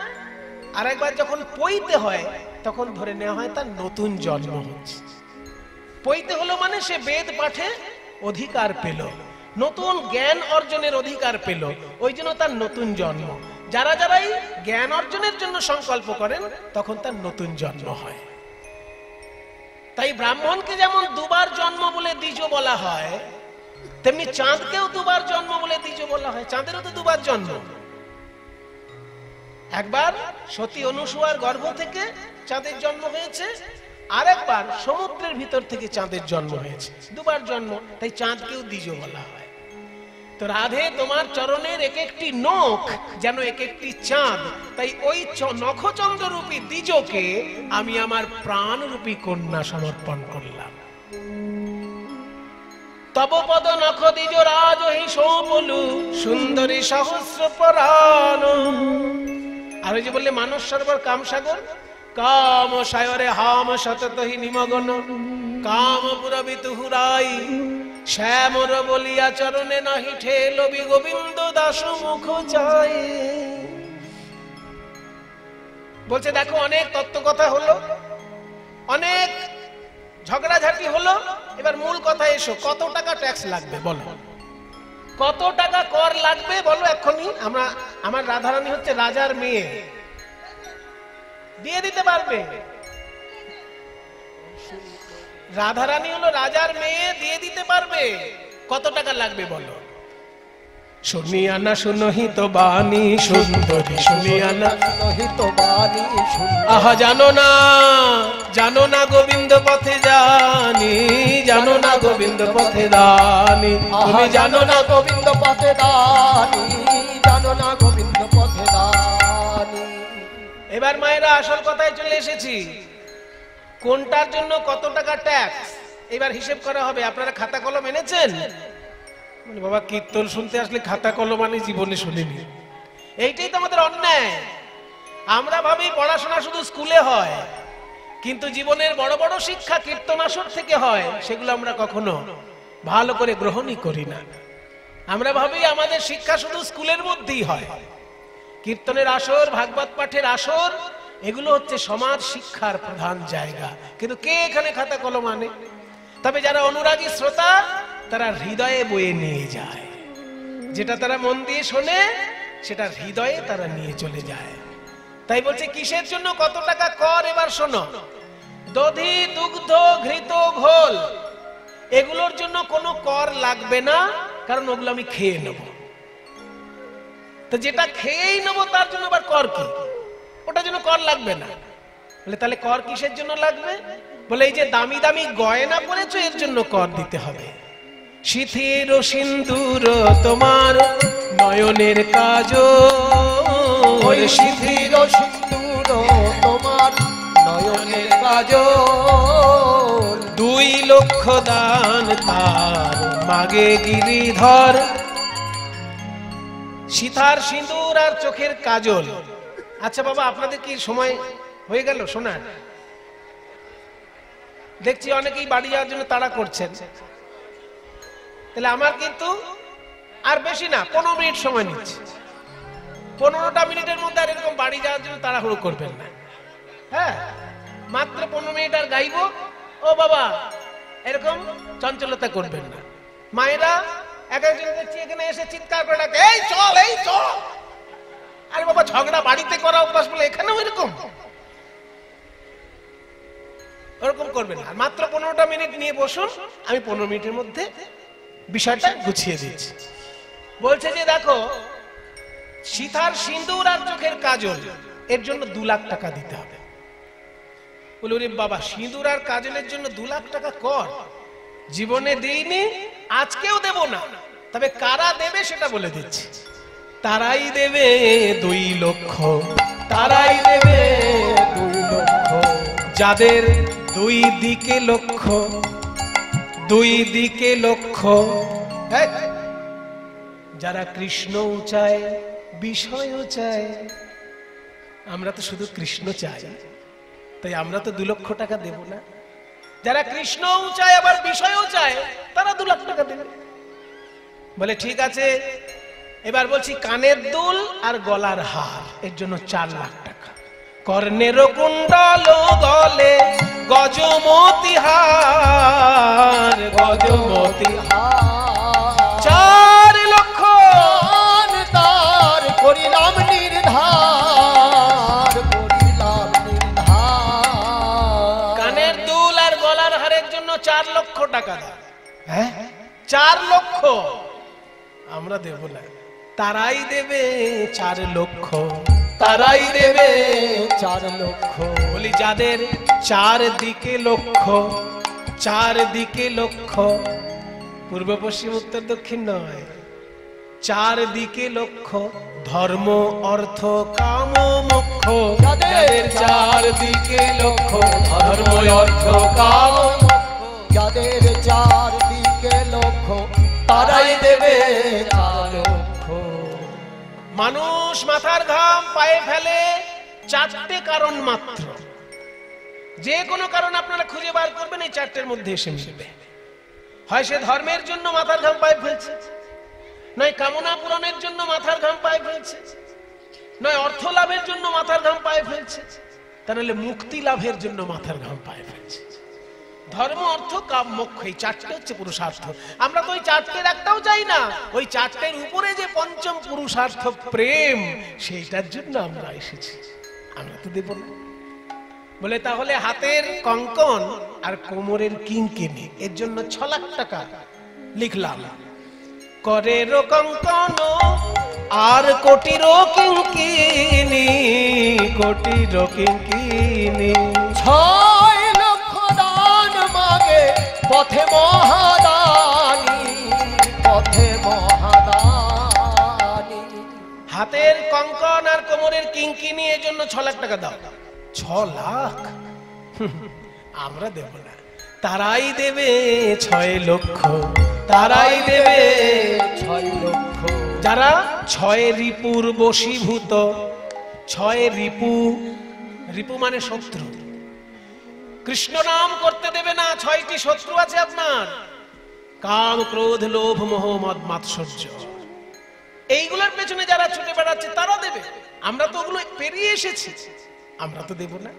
আর একবার যখন পৈতে হয় তখন ধরে নেওয়া হয় তার নতুন জন্ম হচ্ছে। পৈতে হলো মানে সে বেদ পাঠে অধিকার পেল, নতুন জ্ঞান অর্জনের অধিকার পেল, ওই জন্য তার নতুন জন্ম। যারা যারাই জ্ঞান অর্জনের জন্য সংকল্প করেন তখন তার নতুন জন্ম হয়। তাই ব্রাহ্মণকে যেমন দুবার জন্ম বলে দ্বিজ বলা হয়, তেমনি চাঁদকেও দুবার জন্ম বলে দ্বিজ বলা হয়। চাঁদেরও তো দুবার জন্ম, একবার সতী অনুসূয়ার গর্ভ থেকে চাঁদের জন্ম হয়েছে, আরেকবার সমুদ্রের ভিতর থেকে চাঁদের জন্ম হয়েছে, দুবার জন্ম। তাই চাঁদকেও দ্বিজ বলা হয়। তো রাধে, তোমার চরণের এক একটি নখ যেন এক একটি চাঁদ, তাই ওই নখচন্দ্র রূপী দ্বিজকে আমি আমার প্রাণ রূপী কন্যা সমর্পণ করলাম। তব পদ নখ দ্বিজ রাজ হি সৌপলু সুন্দরী সহস্র পরাণ। আর ওই যে বললে মানস সরোবর কামসাগর, কাম সায়রে হাম সততহি নিমগন, কাম পুরবি তুহুরাই শ্যামর বলিয়া চরণে নাহি ঠেলবি, গোবিন্দ দাস মুখ চাই। বলছে দেখো, অনেক তত্ত্ব কথা হলো, অনেক ঝগড়াঝাটি হলো, এবার মূল কথা এসো। কত টাকা ট্যাক্স লাগবে বলো, কত টাকা কর লাগবে বলো এক্ষুনি। আমার রাধারানী হচ্ছে রাজার মেয়ে, দিয়ে দিতে পারবে। রাধারানী হলো রাজার মেয়ে, দিয়ে দিতে পারবে। কত টাকা লাগবে বলো। শুনিয়া না শুনহি তো বাণী সুন্দরী, শুনিয়া না শুনহি তো বাণী সুন্দরী। আহা জানো না গোবিন্দ পথে জানি, জানো না গোবিন্দ পথে দানি, তুমি জানো না গোবিন্দ পথে দানি, জানো না গোবিন্দ পথে দানি। এবার মায়েরা আসল কথায় চলে এসেছি। কোনটার জন্য কত টাকা ট্যাক্স এবার হিসেব করা হবে। আপনারা খাতা কলম এনেছেন? মানে বাবা কীর্তন শুনতে আসলে খাতা কলম আমি জীবনে শুনিনি। এইটাই তো আমাদের অন্যায়। আমরা ভাবি পড়াশোনা শুধু স্কুলে হয়, কিন্তু জীবনের বড় বড় শিক্ষা কীর্তন আসর থেকে হয়, সেগুলো আমরা কখনো ভালো করে গ্রহণই করি না। আমরা ভাবি আমাদের শিক্ষা শুধু স্কুলের মধ্যেই হয়। কীর্তনের আসর, ভাগবত পাঠের আসর, এগুলো হচ্ছে সমাজ শিক্ষার প্রধান জায়গা। কিন্তু কে এখানে খাতা কলম আনে? তবে যারা অনুরাগী শ্রোতা তারা হৃদয়ে বয়ে নিয়ে যায়। যেটা তারা মন দিয়ে শোনে সেটা হৃদয়ে তারা নিয়ে চলে যায়। তাই বলছে কিসের জন্য কত টাকা কর এবার শোনো। দধি, দুগ্ধ, ঘৃত, ঘোল, এগুলোর জন্য কোনো কর লাগবে না, কারণ ওগুলো আমি খেয়ে নেব। তো যেটা খেয়েই নেব তার জন্য আবার কর কি? ওটার জন্য কর লাগবে না। বলে তাহলে কর কিসের জন্য লাগবে? বলে এই যে দামি দামি গয়না পরেছো এর জন্য কর দিতে হবে। শিথির সিন্দুর তোমার নয়নের কাজল, শিথির সিন্দুর তোমার নয়নের কাজল, 2 লক্ষ দান তার মাগে গিরিধর। সিতার সিঁদুর আর চোখের কাজল। আচ্ছা বাবা, আপনাদের কি সময় হয়ে গেল শোনার? দেখছি অনেকেই বাড়ি যাওয়ার জন্য তাড়া করছেন। তাহলে আমার কিন্তু আর বেশি না, 15 মিনিট সময় নিচ্ছে। 15টা মিনিটের মধ্যে আর এরকম বাড়ি যাওয়ার জন্য তাড়াহুড়ো করবেন না। হ্যাঁ, মাত্র 15 মিনিট আর গাইবো। ও বাবা, এরকম চঞ্চলতা করবেন না। মায়েরা এক একজন দেখছি এখানে এসে চিৎকার করে ডাকে, এই চল, এই চল। আরে বাবা, ঝগড়া বাড়িতে করা অভ্যাস বলে এখানেও এরকম? ওরকম করবেন না। মাত্র 15টা মিনিট নিয়ে বসুন, আমি 15 মিনিটের মধ্যে বিষয়টা গুছিয়ে দিচ্ছি। বলছে যে দেখো, সিতার সিঁদুর আর চোখের কাজল, এর জন্য 2 লাখ টাকা দিতে হবে। বলে ওরে বাবা, সিঁদুর আর কাজলের জন্য 2 লাখ টাকা কর? জীবনে দেইনি, আজকেও দেব না। তবে কারা দেবে সেটা বলে দিচ্ছি। তারাই দেবে 2 লক্ষ, তারাই দেবে 2 লক্ষ, যাদের 2 দিকে লক্ষ্য, 2 দিকে লক্ষ্য। যারা কৃষ্ণও চায়, বিষয়ও চায়। আমরা তো শুধু কৃষ্ণ চাই, তাই আমরা তো 2 লক্ষ টাকা দেব না। যারা কৃষ্ণও চায় আবার বিষয়ও চায়, তারা 2 লাখ টাকা দেবে। বলে ঠিক আছে, এবার বলছি কানের দুল আর গলার হার, এর জন্য 4 লাখ টাকা। কর্ণের কুণ্ডল গলে গজমতি হার, গজমতি হার, 4 লক্ষ তার করিলাম নির্ধার, করিলাম নির্ধার। কানের দুল আর গলার হারের জন্য 4 লক্ষ টাকা দাও। হ্যাঁ, 4 লক্ষ আমরা দেব না, তারাই দেবে 4 লক্ষ, তারাই দেবে 4 লক্ষ। বলি যাদের 4 দিকে লক্ষ্য, 4 দিকে লক্ষ্য, পূর্ব পশ্চিম উত্তর দক্ষিণ নয়, 4 দিকে লক্ষ্য, ধর্ম অর্থ কাম মোক্ষ। যাদের 4 দিকে লক্ষ্য, ধর্ম অর্থ কাম, যাদের 4 দিকে লক্ষ্য, তারাই দেবে 4 লক্ষ। মানুষ মাথার ঘাম পায়ে ফেলে 4টে কারণ মাত্র। যে কোনো কারণ আপনারা খুঁজে বার করবেন, এই 4টের মধ্যে এসে মিলবে। হয় সে ধর্মের জন্য মাথার ঘাম পায়ে ফেলছে, নয় কামনা পূরণের জন্য মাথার ঘাম পায়ে ফেলছে, নয় অর্থ লাভের জন্য মাথার ঘাম পায়ে ফেলছে, তাহলে মুক্তি লাভের জন্য মাথার ঘাম পায়ে ফেলছে। ধর্ম অর্থ কাম মোক্ষ, এই 4টে হচ্ছে পুরুষার্থ। আমরা তো ওই 4টের একটাও চাই না। ওই 4টের উপরে যে পঞ্চম পুরুষার্থ প্রেম, সেইটার জন্য আমরা এসেছি। আমরা তো দেব না। বলে তাহলে হাতের কঙ্কন আর কোমরের কিংকিনি, এর জন্য 6 লাখ টাকা লিখলাম। করের কঙ্কন আর কোটির কিংকিনি, কোটির কিংকিনি। 6 লক্ষ দান মাগে পথে মহাদানী, পথে মহাদানী। হাতের কঙ্কন আর কোমরের কিংকিনি, এর জন্য 6 লাখ টাকা দাও। 6 লাখ? আমরা দেব না, তারাই দেবে 6 লক্ষ, তারাই দেবে 6 লক্ষ। যারা 6 রিপুর বশীভূত, 6 রিপু, রিপু মানে শত্রু, কৃষ্ণ নাম করতে দেবে না। 6টি শত্রু আছে আপনার, কাম, ক্রোধ, লোভ, মোহ, মদ, মাৎসর্য। এইগুলোর পেছনে যারা ছুটে বেড়াচ্ছে তারা দেবে, আমরা তো ওগুলো পেরিয়ে এসেছি, আমরা তো দেব না।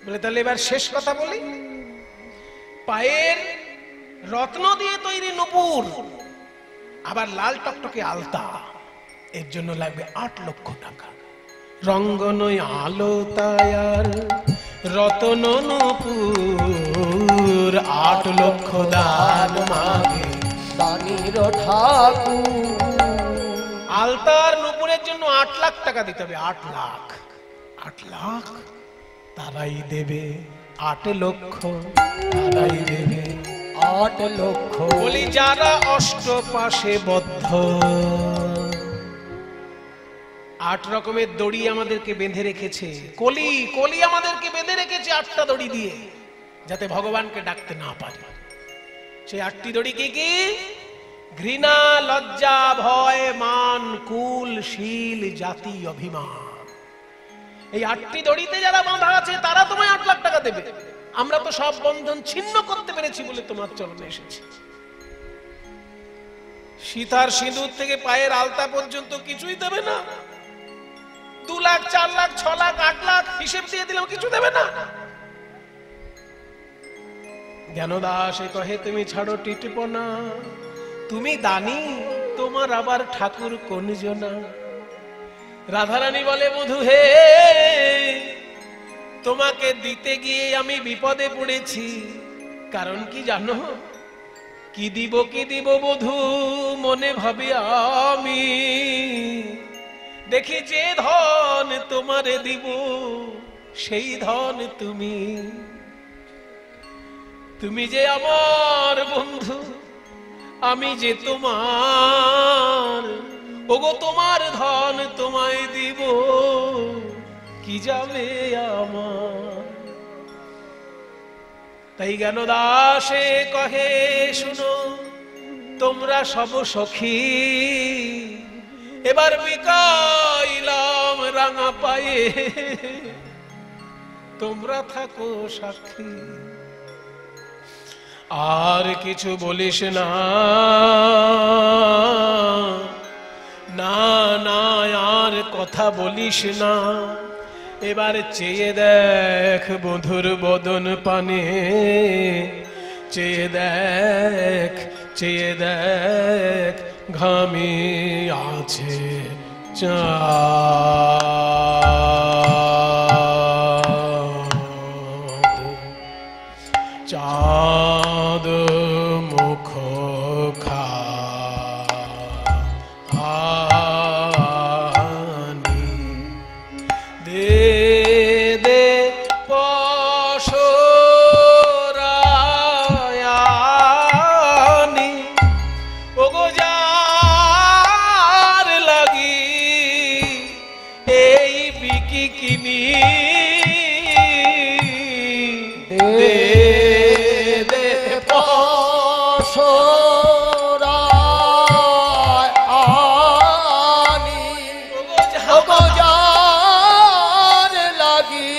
বলে তাহলে এবার শেষ কথা বলি, পায়ের রত্ন দিয়ে তৈরি নূপুর, আবার লাল টকটকে আলতা, এর জন্য লাগবে 8 লক্ষ টাকা। রঙ্গনই আলো তায়ার রতন নূপুর, 8 লক্ষ দান মাগে দানির ঠাকুর। আলতার নূপুরের জন্য 8 লাখ টাকা দিতে হবে, 8 লাখ, 8 লাখ তারাই দেবে, 8 লক্ষ তারাই দেবে, 8 লক্ষ। বলি যারা অষ্টপাশে বদ্ধ, 8 রকমের দড়ি আমাদেরকে বেঁধে রেখেছে, কলি, কলি আমাদেরকে বেঁধে রেখেছে 8টা দড়ি দিয়ে, যাতে ভগবানকে ডাকতে না পারি। সেই 8টি দড়ি কি কি? ঘৃণা, লজ্জা, ভয়, মান, কুল, শীল, জাতি, অভিমান। এই 8টি দড়িতে যারা বাঁধা আছে তারা তোমায় 8 লাখ টাকা দেবে। আমরা তো সব বন্ধন ছিন্ন করতে পেরেছি বলে তোমার চরণে এসেছি। সীতার সিঁদুর থেকে পায়ের আলতা পর্যন্ত কিছুই দেবে না। 2 লাখ, 4 লাখ, 6 লাখ, 8 লাখ হিসেব দিয়ে দিলেও কিছু দেবে না। জ্ঞানদাসে কহে তুমি ছাড়ো টিটপনা, তুমি দানি তোমার আবার ঠাকুর কোন জনা। রাধারানী বলে বধূ হে, তোমাকে দিতে গিয়ে আমি বিপদে পড়েছি। কারণ কি জানো? কি দিব বধূ মনে ভাবি আমি, দেখি যে ধন তোমারে দিব সেই ধন তুমি। তুমি যে আমার বন্ধু, আমি যে তোমার, ওগো তোমার ধন তোমায় দিব, কি যাবে আমার। তাই জ্ঞানদাসে কহে শুনো তোমরা সব সখী, এবার বিকাইলাম রাঙা পায়ে, তোমরা থাকো সাক্ষী। আর কিছু বলিস না, না না আর কথা বলিস না। এবার চেয়ে দেখ বধুর বদন পানে, চেয়ে দেখ, চেয়ে দেখ ঘামি আছে চাঁদ মুখ খানি দে দে পশরায়ানি, ওগো যার লাগি এই বিকি কিনি, দে দে পশরায়ানি, ওগো যার লাগি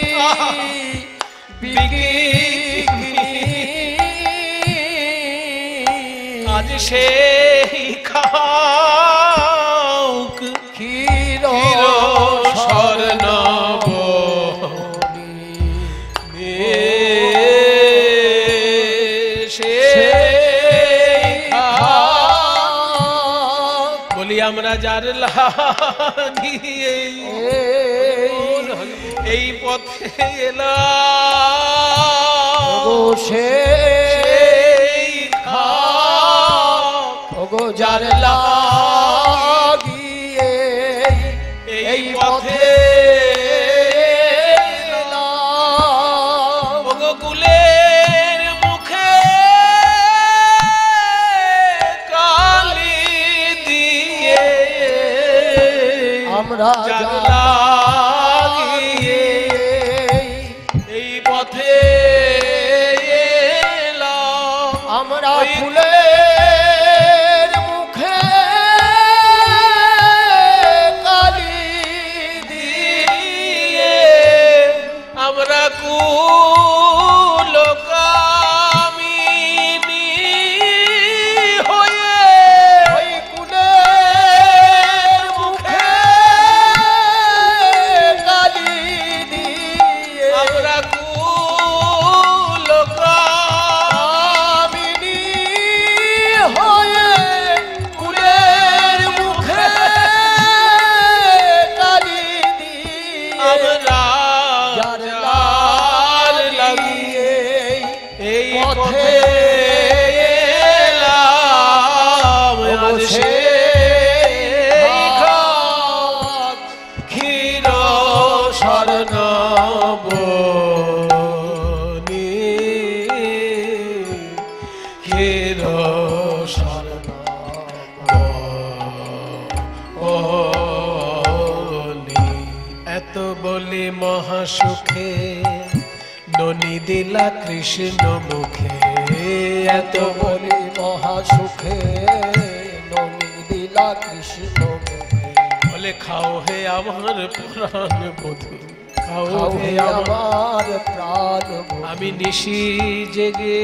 বিকি কিনি। আজ সেই খাউক ক্ষীর স্বর্ণব বলি আমরা যার লাগিয়ে এই পথে এলাম, সেই খাক ওগো যার লাগিয়ে এই পথে এলাম, ওগো কুলের মুখে কালি দিয়ে আমরা যার যার লাগিয়ে এই পথে আমরা ফুলের মুখে কালি দিয়ে আমরা কুলকামিনী হয়ে ওই কুলের মুখে কালি দিয়ে আমরা কুলকামিনী হয়ে কুলের মুখে কালি দিয়ে আমরা যার যার লাগিয়ে এই পথে পথে এলাম আজ সেই ঘাট ক্ষীর স্বর্ণবনী ক্ষীর স্বর্ণবনী এত বলি মহাসুখে ননি দিলা কৃষ্ণ মুখে এত বলি মহাসুখে ননি দিলা কৃষ্ণ মুখে বলে খাও হে আমার প্রাণ বধূ খাও খাও হে হে আমার প্রাণ বধূ। আমি নিশি জেগে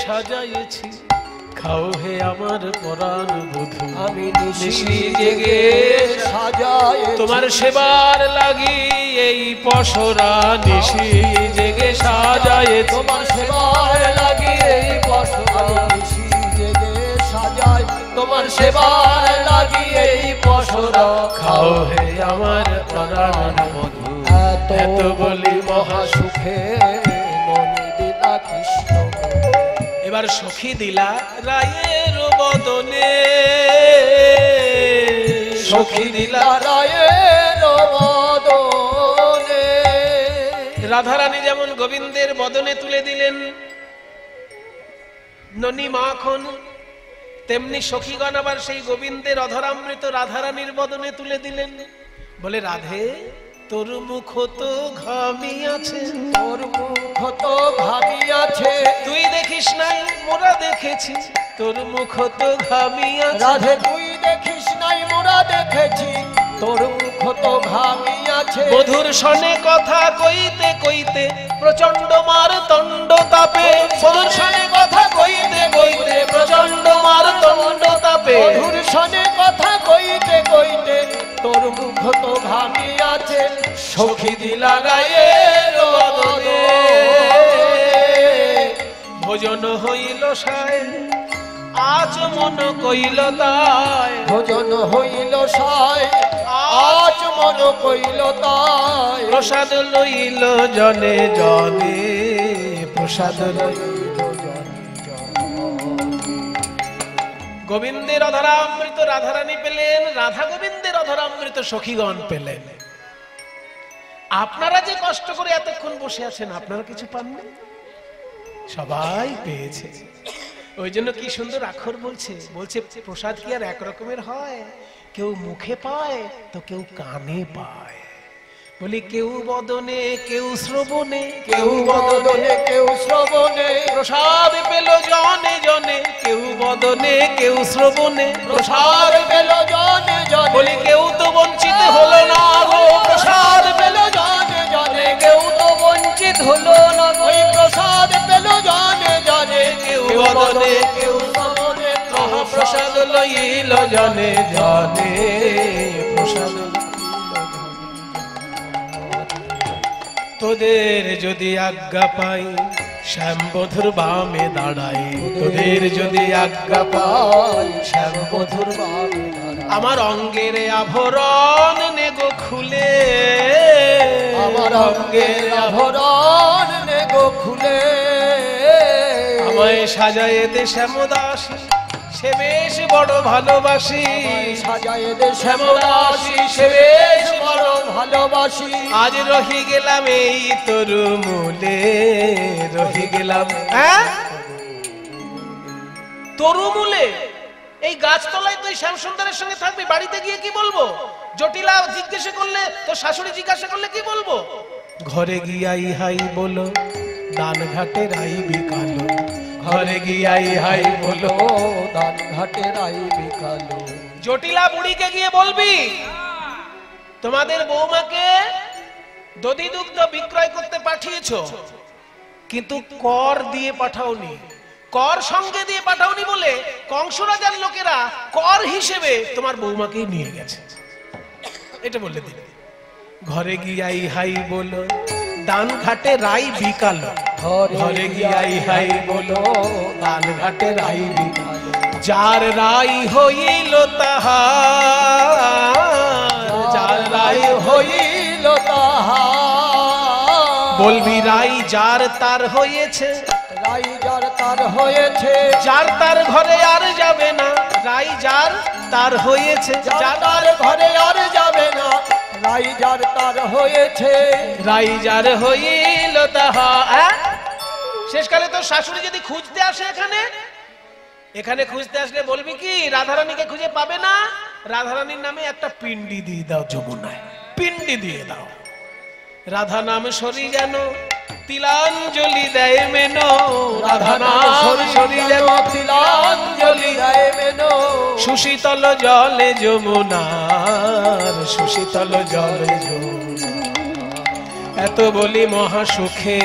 সাজাইছি খাও হে আমার প্রাণ বধূ আমি নিশি জেগে সাজায় তোমার সেবার লাগি এই পসরা নিশি জেগে সাজায় তোমার সেবায় লাগি এই পশরা নিশি জেগে সাজায় তোমার সেবায় লাগি এই পশরা খাও হে আমার প্রাণ বধূ এত বলি মহাসুখে মনি দিলা কৃষ্ণ এবার সখী দিলা রায়ের বদনে সখী দিলা রায়ের বদনে রাধারানী যেমন গোবিন্দের বদনে তুলে দিলেন ননী মাখন, তেমনি সখীগণ আবার সেই গোবিন্দের অধরামৃত রাধারানীর বদনে তুলে দিলেন। বলে রাধে তোর মুখ তো ঘামি আছে, তোর মুখ তো ঘামি আছে, তুই দেখিস নাই মোরা দেখেছি, তোর মুখ তো ঘামি আছে। রাধে তুই দেখিস নাই মোরা দেখেছি, তোর মুখ তো ঘামি আছে। মধুর সনে কথা কইতে কইতে প্রচন্ড মার তণ্ড তাপে, মধুর সনে কথা কইতে কইতে প্রচন্ড মার তণ্ড তাপে, মধুর সনে কথা কইতে কইতে তোর মুখ তো ঘামি আছে। সখী দিলা গায়ের বদনে ভোজন হইল সায়, আজ মন কইল তাই, ভোজন হইল সায়, আজ মন কইল তাই। প্রসাদ লইল জনে জনে, প্রসাদ লইল গোবিন্দের অধরামৃত রাধারানী পেলেন, রাধা গোবিন্দের অধরামৃত সখীগণ পেলেন। আপনারা যে কষ্ট করে এতক্ষণ বসে আছেন আপনারা কিছু পাননি, সবাই পেয়েছে। ওই জন্য কি সুন্দর আখর বলছে, বলছে প্রসাদ কি আর এক রকমের হয়, কেউ মুখে পায় তো কেউ কানে পায়। বলি কেউ বদনে কেউ শ্রবণে, কেউ বদনে কেউ শ্রবণে, প্রসাদ পেল জনে জনে, কেউ বদনে কেউ শ্রবণে, প্রসাদ পেল জনে জনে। বলি কেউ তো বঞ্চিত হলো না গো, প্রসাদ পেল জনে জনে, কেউ তো বঞ্চিত হলো না, ওই প্রসাদ পেল জনে জনে। কেউ বদনে কেউ শ্রবণে, মহাপ্রসাদ লইল জনে জনে, প্রসাদ তোদের যদি আজ্ঞা পাই শ্যামবধুর বামে দাঁড়াই, তোদের যদি আজ্ঞা পাই শ্যামবধুর বামে দাঁড়াই। আমার অঙ্গের আভরণ নেগো খুলে, আমার অঙ্গের আভরণ নেগো খুলে, আমায় সাজায়ে দে শ্যামদাসী, সে বেশ বড় ভালোবাসি, সাজায় দে শ্যামদাসী, সে বেশ বড় ভালোবাসি। আজ রহি গেলাম এই তরু মূলে, রহি গেলাম তরু মূলে, এই গাছতলায় তুই শ্যামসুন্দরের সঙ্গে থাকবি, বাড়িতে গিয়ে কি বলবো? জটিলা জিজ্ঞাসা করলে, তো শাশুড়ি জিজ্ঞাসা করলে কি বলবো? ঘরে গিয়া ইহাই বলো, দান ঘাটে রাই বিকালো, ঘরে গিয়াই হাই বলো। দান ঘাটে রাই বিকালো। জটিলা বুড়িকে গিয়ে বলবি তোমাদের বৌমাকে দধি দুগ্ধ বিক্রয় করতে পাঠিয়েছো, কিন্তু কর দিয়ে পাঠাওনি, কর সঙ্গে দিয়ে পাঠাওনি বলে কংস রাজার লোকেরা কর হিসেবে তোমার বৌমাকে নিয়ে গেছে। এটা বললে দিবে। ঘরে গিয়াই হাই বলো দান ঘাটে রাই বিকালো। ঘরে গিয়াই হাই বলো দান ঘাটে রাই বিকালো। যার রাই হইল তাহার, যার রাই হইল তাহার। বলবি রাই যার তার হয়েছে, রাই যার তার হয়েছে। যার তার ঘরে আর যাবে না। রাই যার তার হয়েছে, যার তার ঘরে আর যাবে না। রাই যার তার হয়েছে। রাই যার হইল তাহার। শেষকালে তো শাশুড়ি যদি খুঁজতে আসে এখানে খুঁজতে আসলে বলবি কি রাধারানীকে খুঁজে পাবে না, রাধারানীর নামে একটা পিন্ডি দিয়ে দাও যমুনায়, পিন্ডি দিয়ে দাও। রাধা নাম সরি যেন তিলাঞ্জলি দেয় মেনো। রাধা নাম সরি যেন তিলাঞ্জলি দেয় মেনো। সুশীতল জলে যমুনার, সুশীতল জলে যমুনা। এত বলি মহা সুখে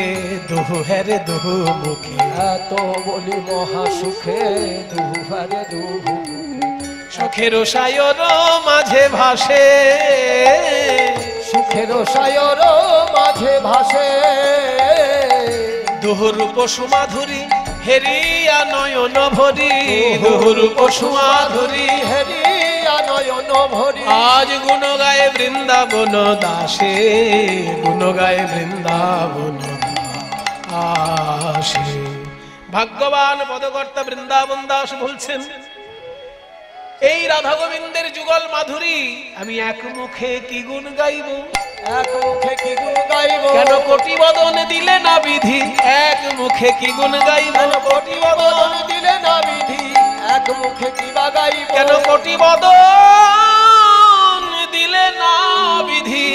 দুহু হেরে দুহু মুখে। এত বলি মহা সুখে দুহু হেরে দুহু। সুখের সায়র মাঝে ভাসে, সুখের সায়র মাঝে ভাসে। দুহুরূপ সুমাধুরী হেরিয়া নয়ন ভরি। দুহুরূপ সুমাধুরী হেরিয়া নয়ন ভরি। আজ গুণ গায়ে বৃন্দাবন দাসে, গুণ গায়ে বৃন্দাবন দাসে। ভাগ্যবান পদকর্তা বৃন্দাবন দাস বলছেন এই রাধা গোবিন্দের যুগল মাধুরী আমি এক মুখে কি গুণ গাইব। এক মুখে কি গুণ গাইব। কেন কোটি বদন দিলে না বিধি। এক মুখে কি গুণ গাইব। কেন কোটি বদন দিলে না বিধি। এক মুখে কি বা গাইব। কেন কোটি বদন দিলে না বিধি।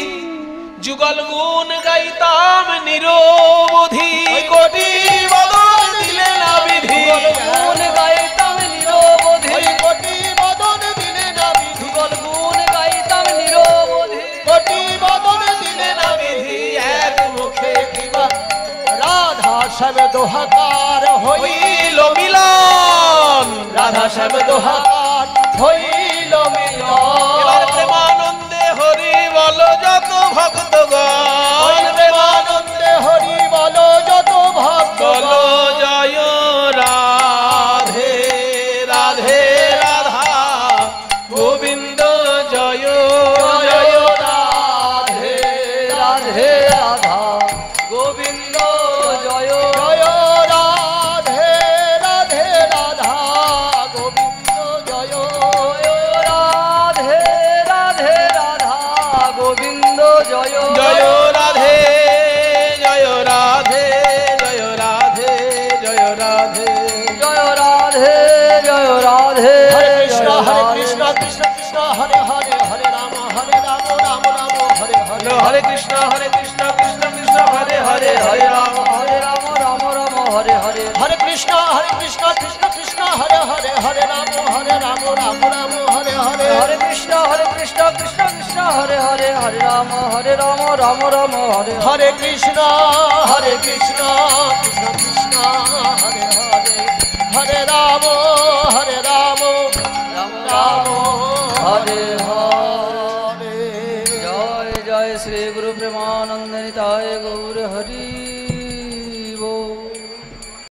যুগল গুণ গাইতাম নিরবধি। কোটি বদন দিলে না বিধি। গুণ গাইতাম নিরবধি। কোটি বদন দিলে না বিধি। যুগল গুণ গাইতাম নিরবধি। কোটি বদন দিলে না বিধি এক মুখে কি বা। রাধা শ্যাম দোহাকার হইল মিলন। রাধা শ্যাম দোহাকার হইল এবার মিলন। প্রেমানন্দে হরি বল যত ভক্তগণ। প্রেমানন্দে হরি বল যত ভক্ত। বল জয় রাধে রাধে রাধা গোবিন্দ জয় জয়। রাধে রাধে রাধা গোবিন্দ জয়। জয় রাধে রাধে রাধা গোবিন্দ জয়। রাধে রাধে রাধা গোবিন্দ জয়। জয় রাধে জয় রাধে জয় রাধে জয় রাধে। জয় রাধে জয় রাধে। হরে কৃষ্ণ হরে কৃষ্ণ কৃষ্ণ কৃষ্ণ হরে হরে হরে রাম রাম রাম হরে হরে। হরে কৃষ্ণ কৃষ্ণ কৃষ্ণ হরে হরে হরে রাম। হরে রাম রাম রাম হরে হরে। হরে কৃষ্ণ কৃষ্ণ কৃষ্ণ হরে হরে হরে রাম রাম রাম হরে হরে। হরে কৃষ্ণ কৃষ্ণ কৃষ্ণ হরে হরে হরে রাম রাম রাম হরে। হরে কৃষ্ণ কৃষ্ণ কৃষ্ণ হরে হরে হরে রাম রাম রাম হরে হরে। জয় জয় শ্রী গুরু প্রেমানন্দ নিতায় গৌর হরি।